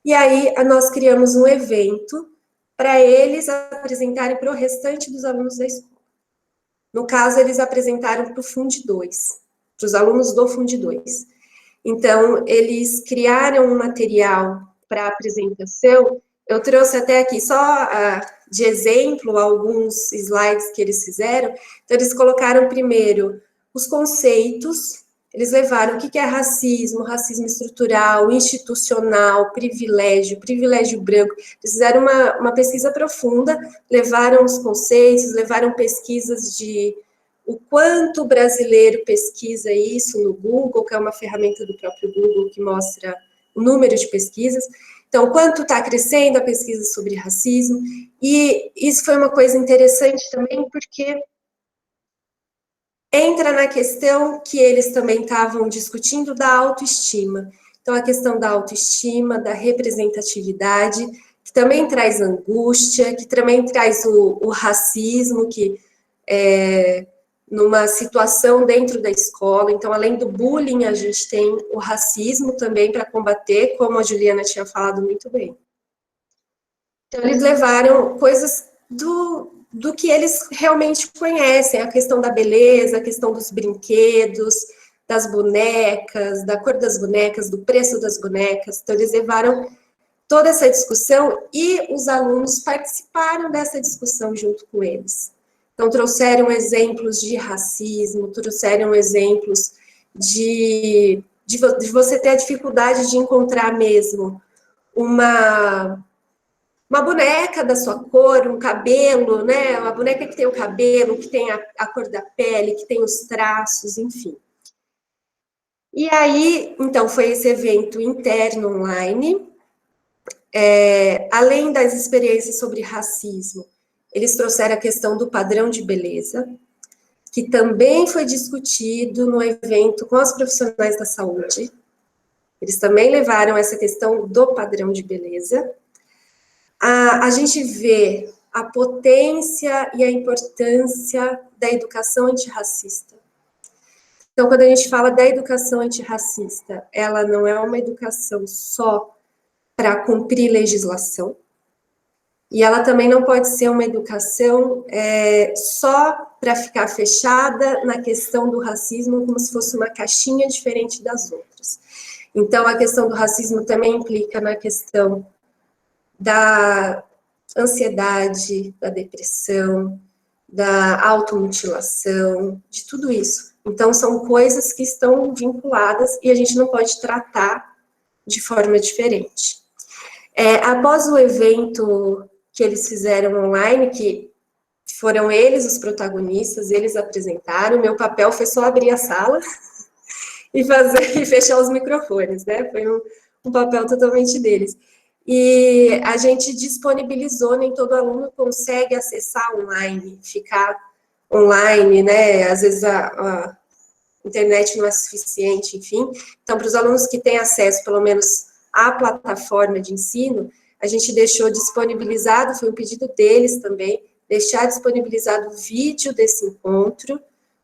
e aí nós criamos um evento para eles apresentarem para o restante dos alunos da escola. No caso, eles apresentaram para o Fundi 2, para os alunos do Fundi 2. Então, eles criaram um material para apresentação. Eu trouxe até aqui só de exemplo alguns slides que eles fizeram. Então, eles colocaram primeiro os conceitos. Eles levaram o que é racismo, racismo estrutural, institucional, privilégio branco. Eles fizeram uma pesquisa profunda, levaram os conceitos, levaram pesquisas de o quanto o brasileiro pesquisa isso no Google, que é uma ferramenta do próprio Google que mostra o número de pesquisas. Então, quanto está crescendo a pesquisa sobre racismo. E isso foi uma coisa interessante também, porque entra na questão que eles também estavam discutindo da autoestima. Então, a questão da autoestima, da representatividade, que também traz angústia, que também traz o racismo, que numa situação dentro da escola. Então, além do bullying, a gente tem o racismo também para combater, como a Juliana tinha falado muito bem. Então, eles levaram coisas do que eles realmente conhecem, a questão da beleza, a questão dos brinquedos, das bonecas, da cor das bonecas, do preço das bonecas. Então, eles levaram toda essa discussão e os alunos participaram dessa discussão junto com eles. Então, trouxeram exemplos de racismo, trouxeram exemplos de você ter a dificuldade de encontrar mesmo uma boneca da sua cor, um cabelo, né? Uma boneca que tem o cabelo, que tem a cor da pele, que tem os traços, enfim. E aí, então, foi esse evento interno online. Além das experiências sobre racismo, eles trouxeram a questão do padrão de beleza, que também foi discutido no evento com os profissionais da saúde. Eles também levaram essa questão do padrão de beleza. A gente vê a potência e a importância da educação antirracista. Então, quando a gente fala da educação antirracista, ela não é uma educação só para cumprir legislação, e ela também não pode ser uma educação só para ficar fechada na questão do racismo, como se fosse uma caixinha diferente das outras. Então, a questão do racismo também implica na questão da ansiedade, da depressão, da automutilação, de tudo isso. Então, são coisas que estão vinculadas e a gente não pode tratar de forma diferente. Após o evento que eles fizeram online, que foram eles os protagonistas, eles apresentaram, meu papel foi só abrir a sala e fechar os microfones, né? Foi um papel totalmente deles. E a gente disponibilizou, nem todo aluno consegue acessar online, ficar online, né? Às vezes a internet não é suficiente, enfim. Então, para os alunos que têm acesso, pelo menos, à plataforma de ensino, a gente deixou disponibilizado, foi um pedido deles também, deixar disponibilizado o vídeo desse encontro,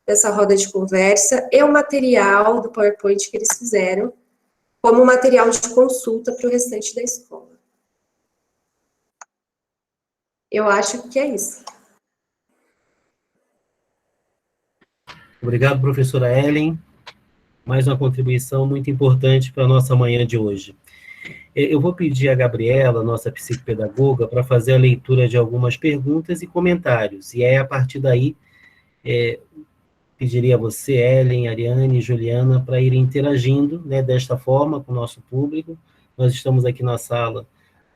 dessa roda de conversa, e o material do PowerPoint que eles fizeram, como material de consulta para o restante da escola. Eu acho que é isso. Obrigado, professora Ellen. Mais uma contribuição muito importante para a nossa manhã de hoje. Eu vou pedir a Gabriela, nossa psicopedagoga, para fazer a leitura de algumas perguntas e comentários. E aí, a partir daí, pediria a você, Ellen, Ariane e Juliana, para irem interagindo, né, desta forma com o nosso público. Nós estamos aqui na sala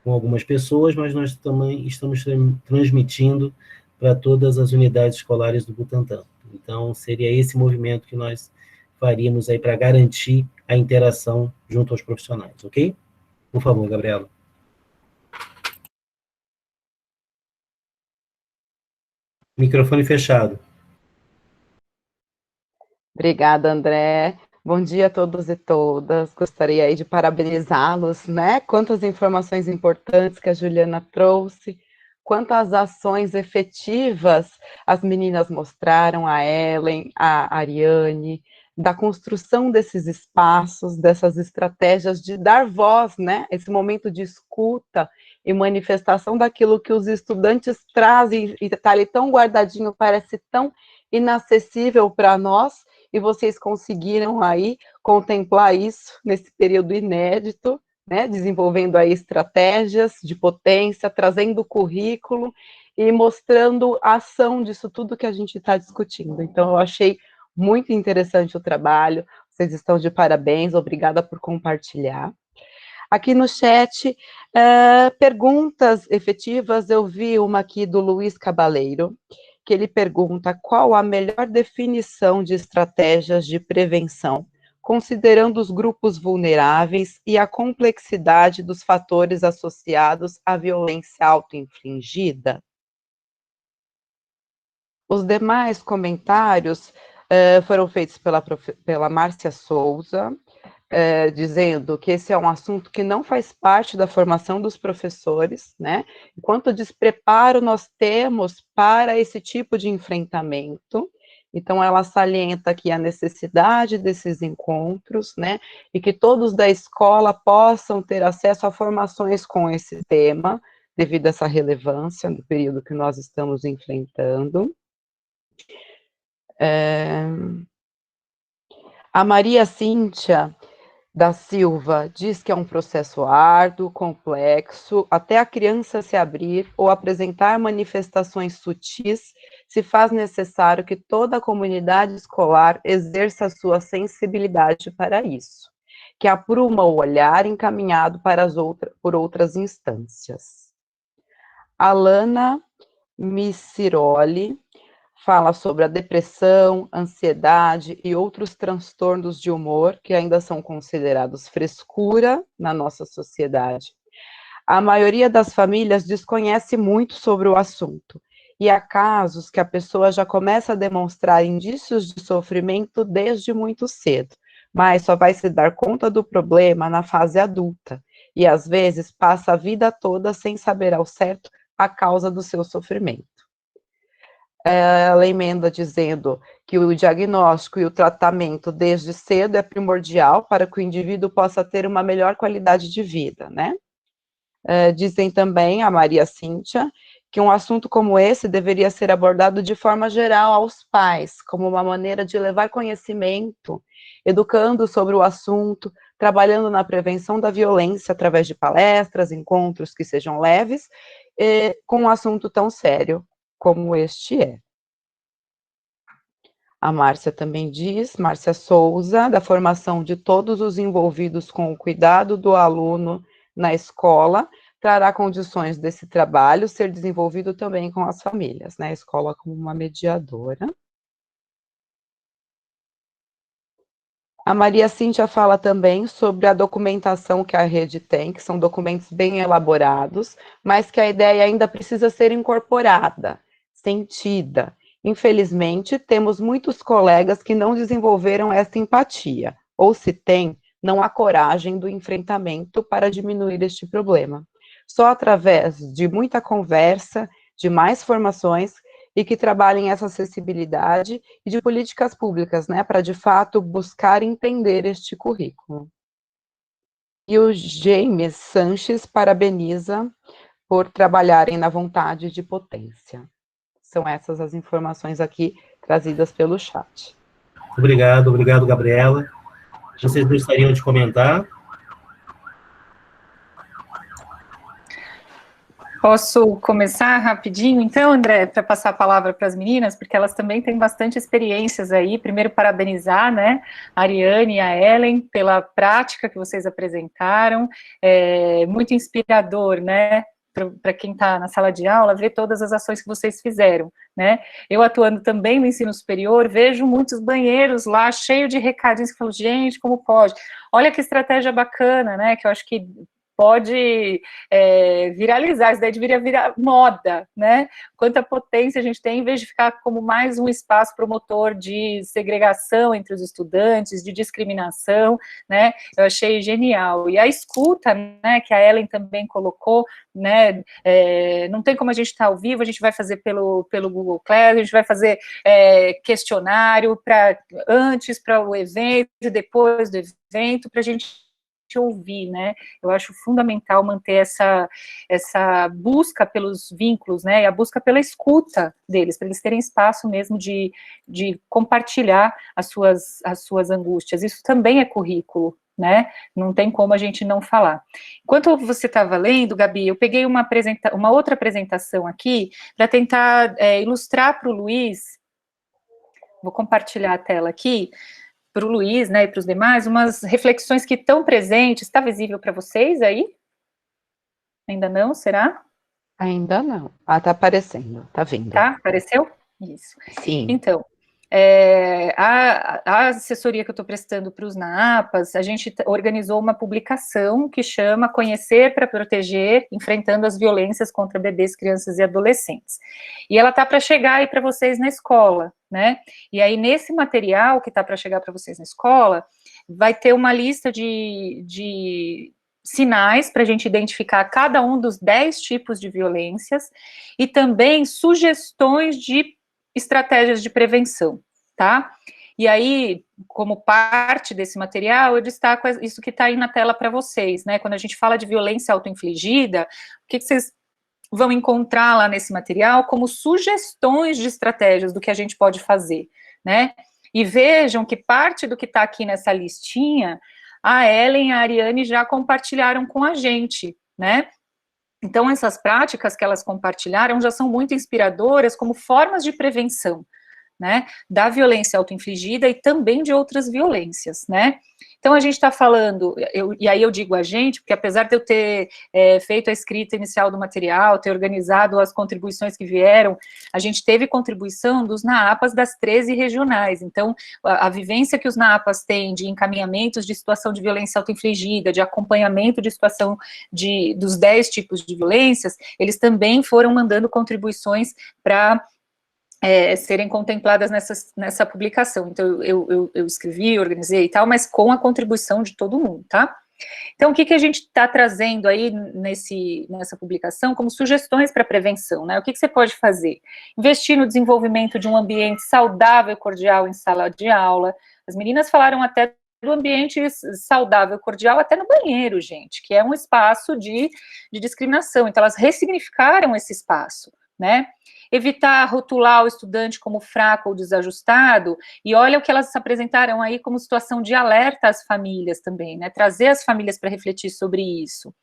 com algumas pessoas, mas nós também estamos transmitindo para todas as unidades escolares do Butantã. Então, seria esse movimento que nós faríamos aí para garantir a interação junto aos profissionais, ok? Por favor, Gabriela. Microfone fechado. Obrigada, André. Bom dia a todos e todas. Gostaria aí de parabenizá-los, né? Quantas informações importantes que a Juliana trouxe, quantas ações efetivas as meninas mostraram, a Ellen, a Ariane, da construção desses espaços, dessas estratégias de dar voz, né? Esse momento de escuta e manifestação daquilo que os estudantes trazem e está ali tão guardadinho, parece tão inacessível para nós, e vocês conseguiram aí contemplar isso nesse período inédito, né, desenvolvendo aí estratégias de potência, trazendo currículo e mostrando a ação disso tudo que a gente está discutindo. Então, eu achei muito interessante o trabalho, vocês estão de parabéns, obrigada por compartilhar. Aqui no chat, perguntas efetivas, eu vi uma aqui do Luiz Cabaleiro, que ele pergunta qual a melhor definição de estratégias de prevenção, considerando os grupos vulneráveis e a complexidade dos fatores associados à violência autoinfligida. Os demais comentários foram feitos pela Márcia Souza, dizendo que esse é um assunto que não faz parte da formação dos professores, né? Quanto despreparo nós temos para esse tipo de enfrentamento. Então, ela salienta aqui a necessidade desses encontros, né? E que todos da escola possam ter acesso a formações com esse tema, devido a essa relevância do período que nós estamos enfrentando. A Maria Cíntia da Silva diz que é um processo árduo, complexo, até a criança se abrir ou apresentar manifestações sutis, se faz necessário que toda a comunidade escolar exerça a sua sensibilidade para isso, que apruma o olhar encaminhado para por outras instâncias. Alana Missiroli fala sobre a depressão, ansiedade e outros transtornos de humor que ainda são considerados frescura na nossa sociedade. A maioria das famílias desconhece muito sobre o assunto, e há casos que a pessoa já começa a demonstrar indícios de sofrimento desde muito cedo, mas só vai se dar conta do problema na fase adulta, e às vezes passa a vida toda sem saber ao certo a causa do seu sofrimento. Ela emenda dizendo que o diagnóstico e o tratamento desde cedo é primordial para que o indivíduo possa ter uma melhor qualidade de vida, né? Dizem também, a Maria Cíntia, que um assunto como esse deveria ser abordado de forma geral aos pais, como uma maneira de levar conhecimento, educando sobre o assunto, trabalhando na prevenção da violência através de palestras, encontros que sejam leves, com um assunto tão sério como este é. A Márcia também diz, Márcia Souza, da formação de todos os envolvidos com o cuidado do aluno na escola, trará condições desse trabalho ser desenvolvido também com as famílias, né? A escola como uma mediadora. A Maria Cíntia fala também sobre a documentação que a rede tem, que são documentos bem elaborados, mas que a ideia ainda precisa ser incorporada, sentida. Infelizmente, temos muitos colegas que não desenvolveram essa empatia, ou se tem, não há coragem do enfrentamento para diminuir este problema. Só através de muita conversa, de mais formações, e que trabalhem essa acessibilidade e de políticas públicas, né, para de fato buscar entender este currículo. E o James Sanches parabeniza por trabalharem na vontade de potência. São essas as informações aqui trazidas pelo chat. Obrigado, Gabriela. Vocês gostariam de comentar? Posso começar rapidinho, então, André, para passar a palavra para as meninas, porque elas também têm bastante experiências aí. Primeiro, parabenizar, né, a Ariane e a Ellen pela prática que vocês apresentaram, muito inspirador, né, para quem está na sala de aula, ver todas as ações que vocês fizeram, né. Eu atuando também no ensino superior, vejo muitos banheiros lá, cheio de recadinhos, que eu falo, gente, como pode? Olha que estratégia bacana, né, que eu acho que pode viralizar, isso daí deveria virar moda, né? Quanta potência a gente tem, em vez de ficar como mais um espaço promotor de segregação entre os estudantes, de discriminação, né? Eu achei genial. E a escuta, né, que a Ellen também colocou, né, não tem como a gente estar ao vivo, a gente vai fazer pelo Google Class, a gente vai fazer questionário antes para o evento, depois do evento, para a gente ouvir, né, eu acho fundamental manter essa busca pelos vínculos, né, e a busca pela escuta deles, para eles terem espaço mesmo de compartilhar as suas angústias. Isso também é currículo, né, não tem como a gente não falar. Enquanto você estava lendo, Gabi, eu peguei uma outra apresentação aqui, para tentar ilustrar para o Luiz, vou compartilhar a tela aqui, para o Luiz, né, e para os demais, umas reflexões que estão presentes. Está visível para vocês aí? Ainda não, será? Ainda não. Ah, está aparecendo, está vindo. Tá, apareceu? Isso. Sim. Então, a assessoria que eu estou prestando para os NAPAS, a gente organizou uma publicação que chama Conhecer para Proteger, Enfrentando as Violências contra Bebês, Crianças e Adolescentes. E ela está para chegar aí para vocês na escola, né? E aí, nesse material que está para chegar para vocês na escola, vai ter uma lista de sinais para a gente identificar cada um dos 10 tipos de violências e também sugestões de estratégias de prevenção, tá? E aí, como parte desse material, eu destaco isso que está aí na tela para vocês, né? Quando a gente fala de violência autoinfligida, o que vocês vão encontrar lá nesse material como sugestões de estratégias do que a gente pode fazer, né? E vejam que parte do que está aqui nessa listinha a Ellen e a Ariane já compartilharam com a gente, né? Então, essas práticas que elas compartilharam já são muito inspiradoras como formas de prevenção, né, da violência autoinfligida e também de outras violências, né. Então, a gente está falando, e aí eu digo a gente, porque apesar de eu ter feito a escrita inicial do material, ter organizado as contribuições que vieram, a gente teve contribuição dos NAAPAs das 13 regionais. Então, a vivência que os NAAPAs têm de encaminhamentos de situação de violência autoinfligida, de acompanhamento de situação dos 10 tipos de violências, eles também foram mandando contribuições para serem contempladas nessa publicação. Então, eu escrevi, organizei e tal, mas com a contribuição de todo mundo, tá? Então, o que a gente está trazendo aí nessa publicação como sugestões para prevenção, né? O que você pode fazer? Investir no desenvolvimento de um ambiente saudável e cordial em sala de aula. As meninas falaram até do ambiente saudável e cordial até no banheiro, gente, que é um espaço de discriminação. Então, elas ressignificaram esse espaço, né? Evitar rotular o estudante como fraco ou desajustado, e olha o que elas apresentaram aí como situação de alerta às famílias também, né, trazer as famílias para refletir sobre isso.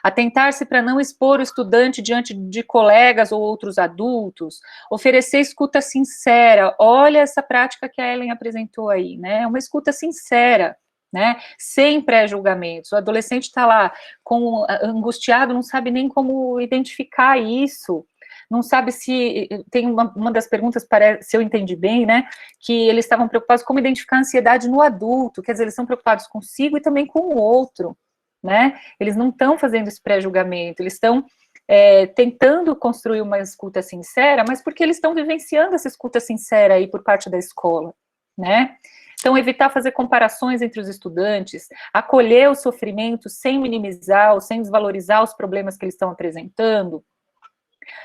Atentar-se para não expor o estudante diante de colegas ou outros adultos, oferecer escuta sincera, olha essa prática que a Ellen apresentou aí, né, uma escuta sincera, né, sem pré-julgamentos. O adolescente está lá angustiado, não sabe nem como identificar isso, não sabe se, tem uma das perguntas, se eu entendi bem, né, que eles estavam preocupados como identificar a ansiedade no adulto, quer dizer, eles estão preocupados consigo e também com o outro, né, eles não estão fazendo esse pré-julgamento, eles estão tentando construir uma escuta sincera, mas porque eles estão vivenciando essa escuta sincera aí por parte da escola, né. Então, evitar fazer comparações entre os estudantes, acolher o sofrimento sem minimizar ou sem desvalorizar os problemas que eles estão apresentando,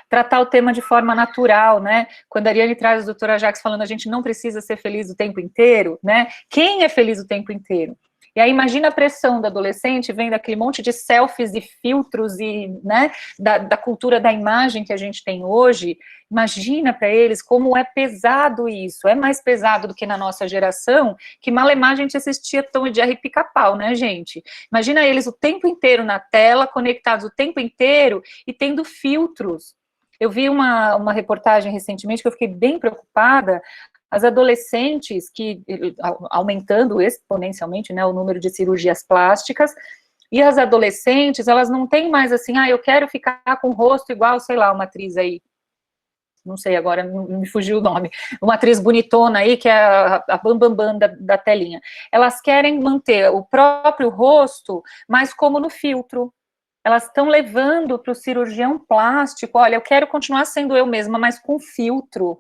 tratar o tema de forma natural, né, quando a Ariane traz a doutora Jaques falando a gente não precisa ser feliz o tempo inteiro, né, quem é feliz o tempo inteiro? E aí imagina a pressão do adolescente vendo aquele monte de selfies e filtros e, né, da cultura da imagem que a gente tem hoje, imagina para eles como é pesado isso, é mais pesado do que na nossa geração, que malemar a gente assistia Tom e Jerry Pica-Pau, né, gente? Imagina eles o tempo inteiro na tela, conectados o tempo inteiro e tendo filtros. Eu vi uma reportagem recentemente que eu fiquei bem preocupada, as adolescentes que, aumentando exponencialmente, né, o número de cirurgias plásticas, e as adolescentes, elas não têm mais assim, eu quero ficar com o rosto igual, sei lá, uma atriz aí, não sei agora, não me fugiu o nome, uma atriz bonitona aí, que é a bambambam da telinha. Elas querem manter o próprio rosto, mas como no filtro. Elas estão levando para o cirurgião plástico, olha, eu quero continuar sendo eu mesma, mas com filtro.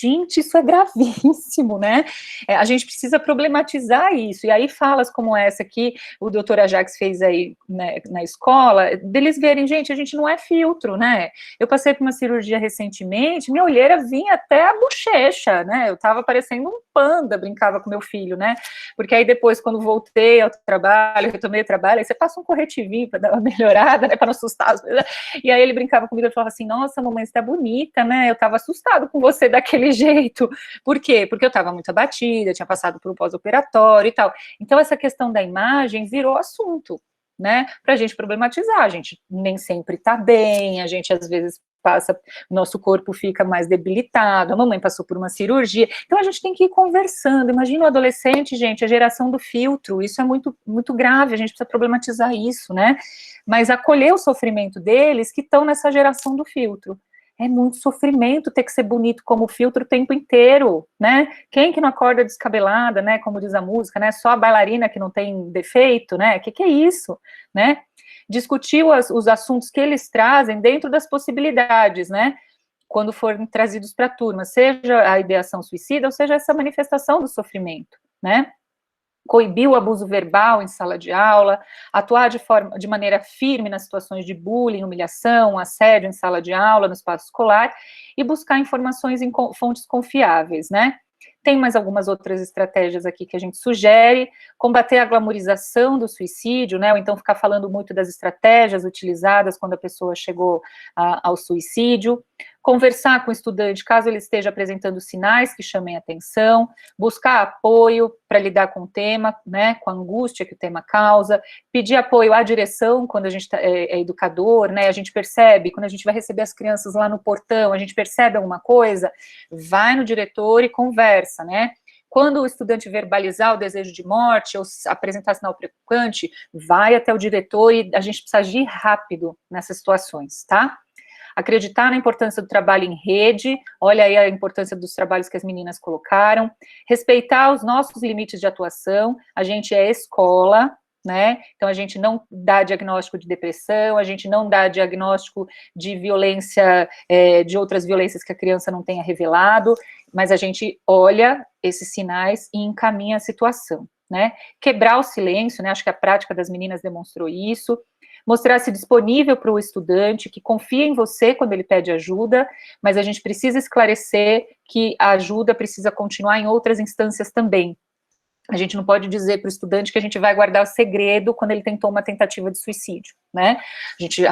Gente, isso é gravíssimo, né? A gente precisa problematizar isso, e aí falas como essa que o doutor Ajax fez aí, né, na escola, deles verem, gente, a gente não é filtro, né? Eu passei por uma cirurgia recentemente, minha olheira vinha até a bochecha, né? Eu tava parecendo um panda, brincava com meu filho, né? Porque aí depois, quando voltei ao trabalho, retomei o trabalho, aí você passa um corretivinho para dar uma melhorada, né, para não assustar, e aí ele brincava comigo, ele falava assim, nossa, mamãe, você tá bonita, né? Eu tava assustado com você daquele jeito. Por quê? Porque eu estava muito abatida, tinha passado por um pós-operatório e tal. Então, essa questão da imagem virou assunto, né? Pra gente problematizar, a gente nem sempre tá bem, a gente às vezes passa, nosso corpo fica mais debilitado, a mamãe passou por uma cirurgia, então a gente tem que ir conversando. Imagina o adolescente, gente, a geração do filtro, isso é muito, muito grave, a gente precisa problematizar isso, né? Mas acolher o sofrimento deles que estão nessa geração do filtro. É muito sofrimento ter que ser bonito como filtro o tempo inteiro, né? Quem que não acorda descabelada, né? Como diz a música, né? Só a bailarina que não tem defeito, né? Que é isso, né? Discutir os assuntos que eles trazem dentro das possibilidades, né? Quando forem trazidos para a turma, seja a ideação suicida, ou seja essa manifestação do sofrimento, né? Coibir o abuso verbal em sala de aula, atuar de maneira firme nas situações de bullying, humilhação, assédio em sala de aula, no espaço escolar, e buscar informações em fontes confiáveis, né? Tem mais algumas outras estratégias aqui que a gente sugere: combater a glamorização do suicídio, né, ou então ficar falando muito das estratégias utilizadas quando a pessoa chegou ao suicídio, conversar com o estudante caso ele esteja apresentando sinais que chamem atenção, buscar apoio para lidar com o tema, né, com a angústia que o tema causa, pedir apoio à direção quando a gente é educador, né, a gente percebe, quando a gente vai receber as crianças lá no portão, a gente percebe alguma coisa, vai no diretor e conversa, né. Quando o estudante verbalizar o desejo de morte ou apresentar sinal preocupante, vai até o diretor e a gente precisa agir rápido nessas situações, tá? Acreditar na importância do trabalho em rede, olha aí a importância dos trabalhos que as meninas colocaram, respeitar os nossos limites de atuação, a gente é escola, né, então a gente não dá diagnóstico de depressão, a gente não dá diagnóstico de violência, de outras violências que a criança não tenha revelado, mas a gente olha esses sinais e encaminha a situação, né, quebrar o silêncio, né, acho que a prática das meninas demonstrou isso, mostrar-se disponível para o estudante, que confia em você quando ele pede ajuda, mas a gente precisa esclarecer que a ajuda precisa continuar em outras instâncias também. A gente não pode dizer para o estudante que a gente vai guardar o segredo quando ele tentou uma tentativa de suicídio, né?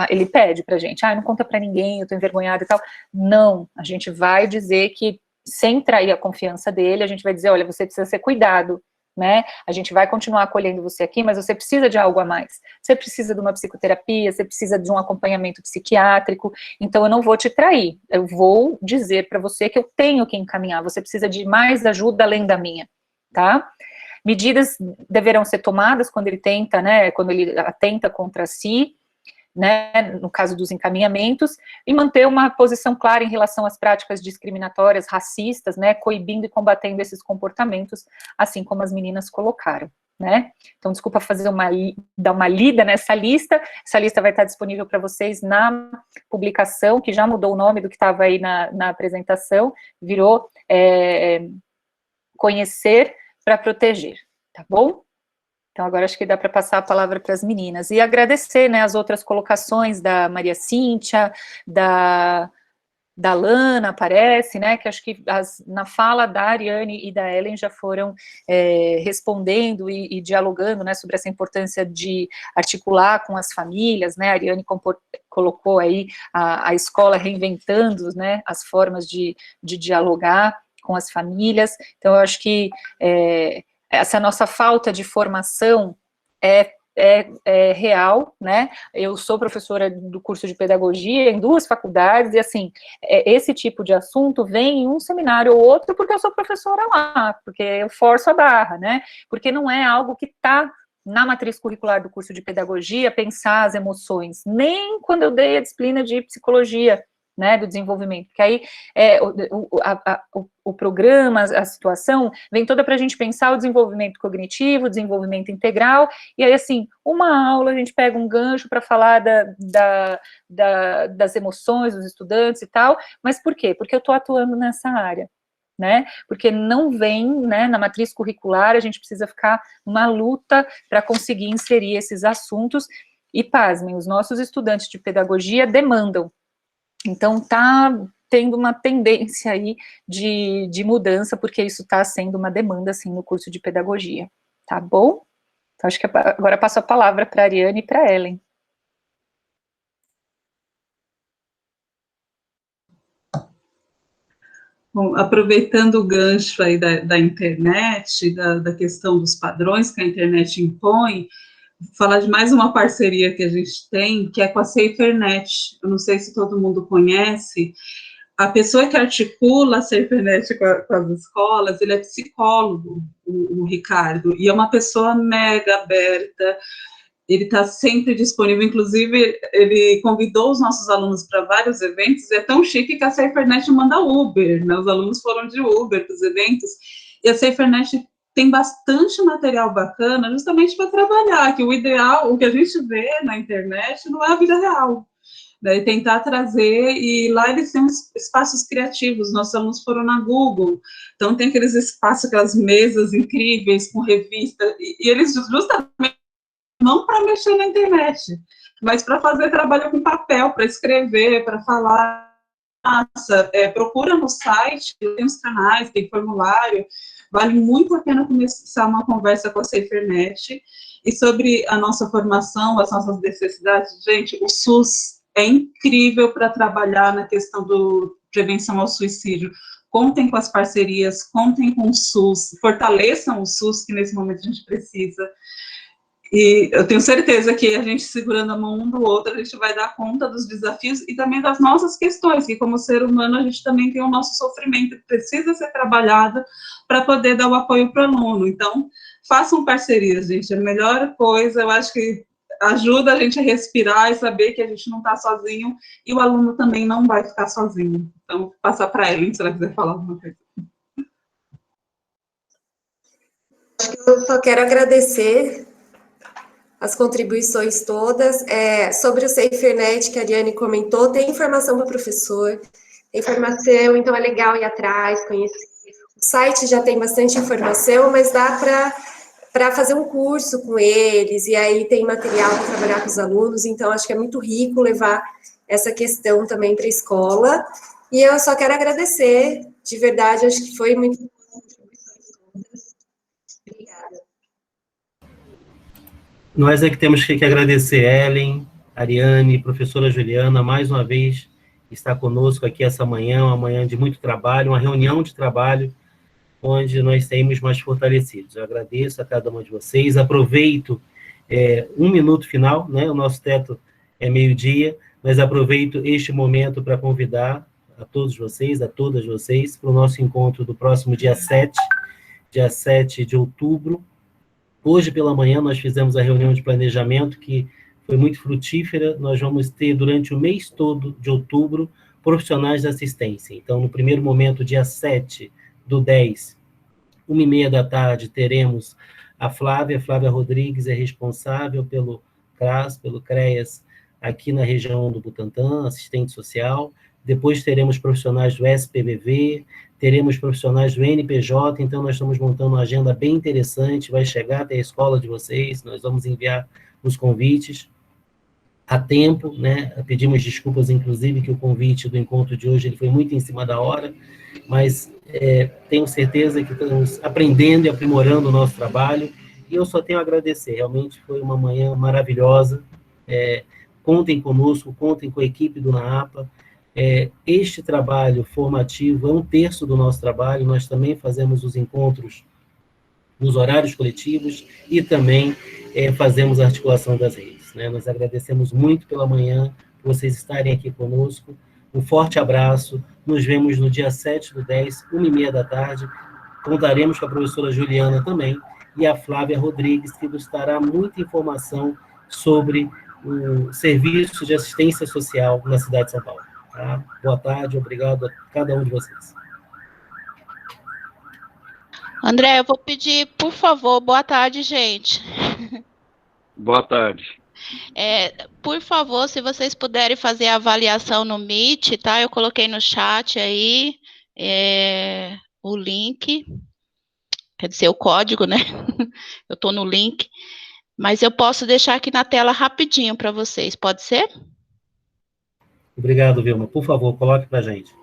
Ele pede para a gente, não conta para ninguém, eu tô envergonhado e tal. Não, a gente vai dizer que, sem trair a confiança dele, a gente vai dizer, olha, você precisa ser cuidado, né, a gente vai continuar acolhendo você aqui, mas você precisa de algo a mais, você precisa de uma psicoterapia, você precisa de um acompanhamento psiquiátrico, então eu não vou te trair, eu vou dizer para você que eu tenho que encaminhar, você precisa de mais ajuda além da minha, tá? Medidas deverão ser tomadas quando ele tenta, né, quando ele atenta contra si, né, no caso dos encaminhamentos, e manter uma posição clara em relação às práticas discriminatórias, racistas, né, coibindo e combatendo esses comportamentos, assim como as meninas colocaram, né. Então, desculpa dar uma lida nessa lista, essa lista vai estar disponível para vocês na publicação, que já mudou o nome do que estava aí na apresentação, virou Conhecer para Proteger, tá bom? Então, agora acho que dá para passar a palavra para as meninas. E agradecer, né, as outras colocações da Maria Cíntia, da Lana, parece, né, que acho que na fala da Ariane e da Ellen já foram respondendo e dialogando, né, sobre essa importância de articular com as famílias, né, a Ariane colocou aí a escola reinventando, né, as formas de dialogar com as famílias. Então, eu acho que essa nossa falta de formação é real, né, eu sou professora do curso de pedagogia em 2 faculdades, e assim, esse tipo de assunto vem em um seminário ou outro porque eu sou professora lá, porque eu forço a barra, né, porque não é algo que está na matriz curricular do curso de pedagogia, pensar as emoções, nem quando eu dei a disciplina de psicologia, né, do desenvolvimento, porque aí o programa, a situação, vem toda para a gente pensar o desenvolvimento cognitivo, o desenvolvimento integral, e aí, assim, uma aula a gente pega um gancho para falar das emoções dos estudantes e tal, mas por quê? Porque eu estou atuando nessa área, né, porque não vem, né, na matriz curricular, a gente precisa ficar numa luta para conseguir inserir esses assuntos, e pasmem, os nossos estudantes de pedagogia demandam. Então, está tendo uma tendência aí de mudança, porque isso está sendo uma demanda, assim, no curso de pedagogia, tá bom? Então, acho que agora passo a palavra para a Ariane e para a Ellen. Bom, aproveitando o gancho aí da internet, da questão dos padrões que a internet impõe, vou falar de mais uma parceria que a gente tem, que é com a SaferNet. Eu não sei se todo mundo conhece. A pessoa que articula a SaferNet com as escolas, ele é psicólogo, o Ricardo, e é uma pessoa mega aberta, ele está sempre disponível, inclusive ele convidou os nossos alunos para vários eventos, é tão chique que a SaferNet manda Uber, né? Os alunos foram de Uber para os eventos, e a SaferNet tem bastante material bacana justamente para trabalhar, que o ideal, o que a gente vê na internet não é a vida real, né, e tentar trazer, e lá eles têm espaços criativos, nossos alunos foram na Google, então tem aqueles espaços, aquelas mesas incríveis com revista, e eles justamente não para mexer na internet, mas para fazer trabalho com papel, para escrever, para falar. massa, procura no site, tem os canais, tem formulário, vale muito a pena começar uma conversa com a SaferNet. E sobre a nossa formação, as nossas necessidades, gente, o SUS é incrível para trabalhar na questão do prevenção ao suicídio. Contem com as parcerias, contem com o SUS, fortaleçam o SUS, que nesse momento a gente precisa. E eu tenho certeza que a gente segurando a mão um do outro, a gente vai dar conta dos desafios e também das nossas questões, que como ser humano a gente também tem o nosso sofrimento que precisa ser trabalhado para poder dar o apoio para o aluno. Então, façam parcerias, gente, é a melhor coisa, eu acho que ajuda a gente a respirar e saber que a gente não está sozinho, e o aluno também não vai ficar sozinho. Então, vou passar para a Ellen, se ela quiser falar alguma coisa. Eu só quero agradecer as contribuições todas. Sobre o SaferNet, que a Ariane comentou, tem informação para o professor, tem informação, então é legal ir atrás, conhecer. O site já tem bastante informação, mas dá para fazer um curso com eles, e aí tem material para trabalhar com os alunos, então acho que é muito rico levar essa questão também para a escola. E eu só quero agradecer, de verdade, acho que foi muito Nós é que temos que agradecer Ellen, Ariane, professora Juliana, mais uma vez está conosco aqui essa manhã, uma manhã de muito trabalho, uma reunião de trabalho, onde nós saímos mais fortalecidos. Eu agradeço a cada uma de vocês, aproveito um minuto final, né? O nosso teto é meio-dia, mas aproveito este momento para convidar a todos vocês, a todas vocês, para o nosso encontro do próximo dia 7 de outubro. Hoje pela manhã nós fizemos a reunião de planejamento, que foi muito frutífera. Nós vamos ter, durante o mês todo de outubro, profissionais de assistência. Então, no primeiro momento, dia 7/10, 1h30 da tarde, teremos a Flávia Rodrigues, é responsável pelo CRAS, pelo CREAS, aqui na região do Butantã, assistente social. Depois teremos profissionais do SPVV, teremos profissionais do NPJ, então nós estamos montando uma agenda bem interessante, vai chegar até a escola de vocês, nós vamos enviar os convites a tempo, né? Pedimos desculpas, inclusive, que o convite do encontro de hoje ele foi muito em cima da hora, mas tenho certeza que estamos aprendendo e aprimorando o nosso trabalho, e eu só tenho a agradecer, realmente foi uma manhã maravilhosa. Contem conosco, contem com a equipe do NAAPA. Este trabalho formativo é 1/3 do nosso trabalho, nós também fazemos os encontros nos horários coletivos e também fazemos a articulação das redes, né? Nós agradecemos muito pela manhã, por vocês estarem aqui conosco, um forte abraço, nos vemos no dia 7/10, 1h30 da tarde, contaremos com a professora Juliana também, e a Flávia Rodrigues, que nos dará muita informação sobre o serviço de assistência social na cidade de São Paulo. Tá? Boa tarde, obrigado a cada um de vocês. André, eu vou pedir, por favor, boa tarde, gente. Boa tarde. Por favor, se vocês puderem fazer a avaliação no Meet, tá? Eu coloquei no chat aí o link, quer dizer, o código, né? Eu estou no link, mas eu posso deixar aqui na tela rapidinho para vocês, pode ser? Obrigado, Vilma. Por favor, coloque para a gente.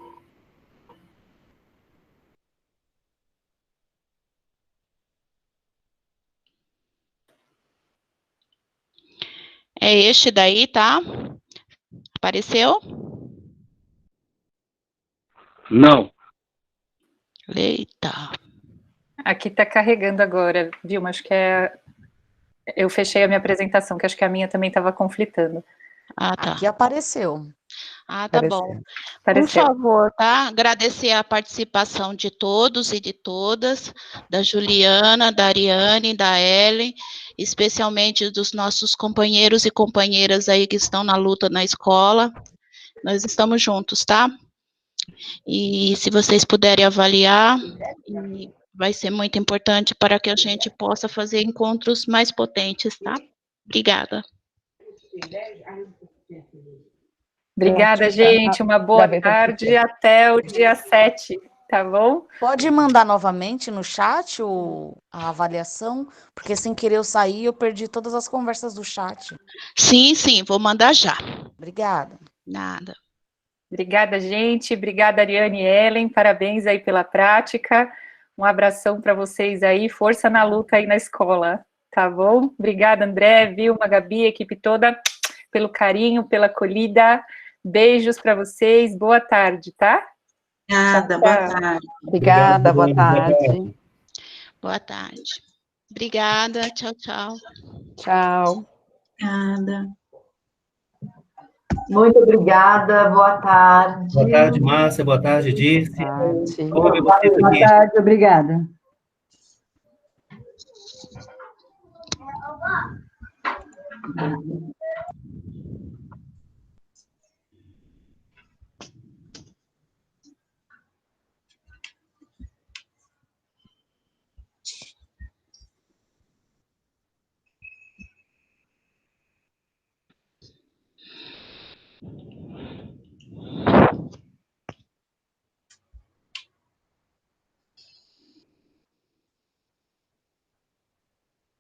É este daí, tá? Apareceu? Não. Eita. Aqui está carregando agora, Vilma, acho que eu fechei a minha apresentação, que acho que a minha também estava conflitando. Ah, tá. Aqui apareceu. Ah, tá bom. Apareceu. Por favor, tá? Agradecer a participação de todos e de todas, da Juliana, da Ariane, da Ellen, especialmente dos nossos companheiros e companheiras aí que estão na luta na escola. Nós estamos juntos, tá? E se vocês puderem avaliar, vai ser muito importante para que a gente possa fazer encontros mais potentes, tá? Obrigada. Obrigada, gente. Uma boa tarde até o dia 7, tá bom? Pode mandar novamente no chat a avaliação, porque sem querer eu sair, eu perdi todas as conversas do chat. Sim, vou mandar já. Obrigada. Nada. Obrigada, gente. Obrigada, Ariane e Ellen. Parabéns aí pela prática. Um abração para vocês aí. Força na luta aí na escola, tá bom? Obrigada, André, Vilma, Gabi, equipe toda, pelo carinho, pela acolhida. Beijos para vocês. Boa tarde, tá? Obrigada, Tchau, boa tchau. tarde. Obrigada, boa tarde. Boa tarde. Obrigada, tchau, tchau. Tchau. Obrigada. Muito obrigada, boa tarde. Boa tarde, Márcia. Boa tarde, Dirce. Boa tarde. Vamos ver vocês aqui. Boa tarde, obrigada.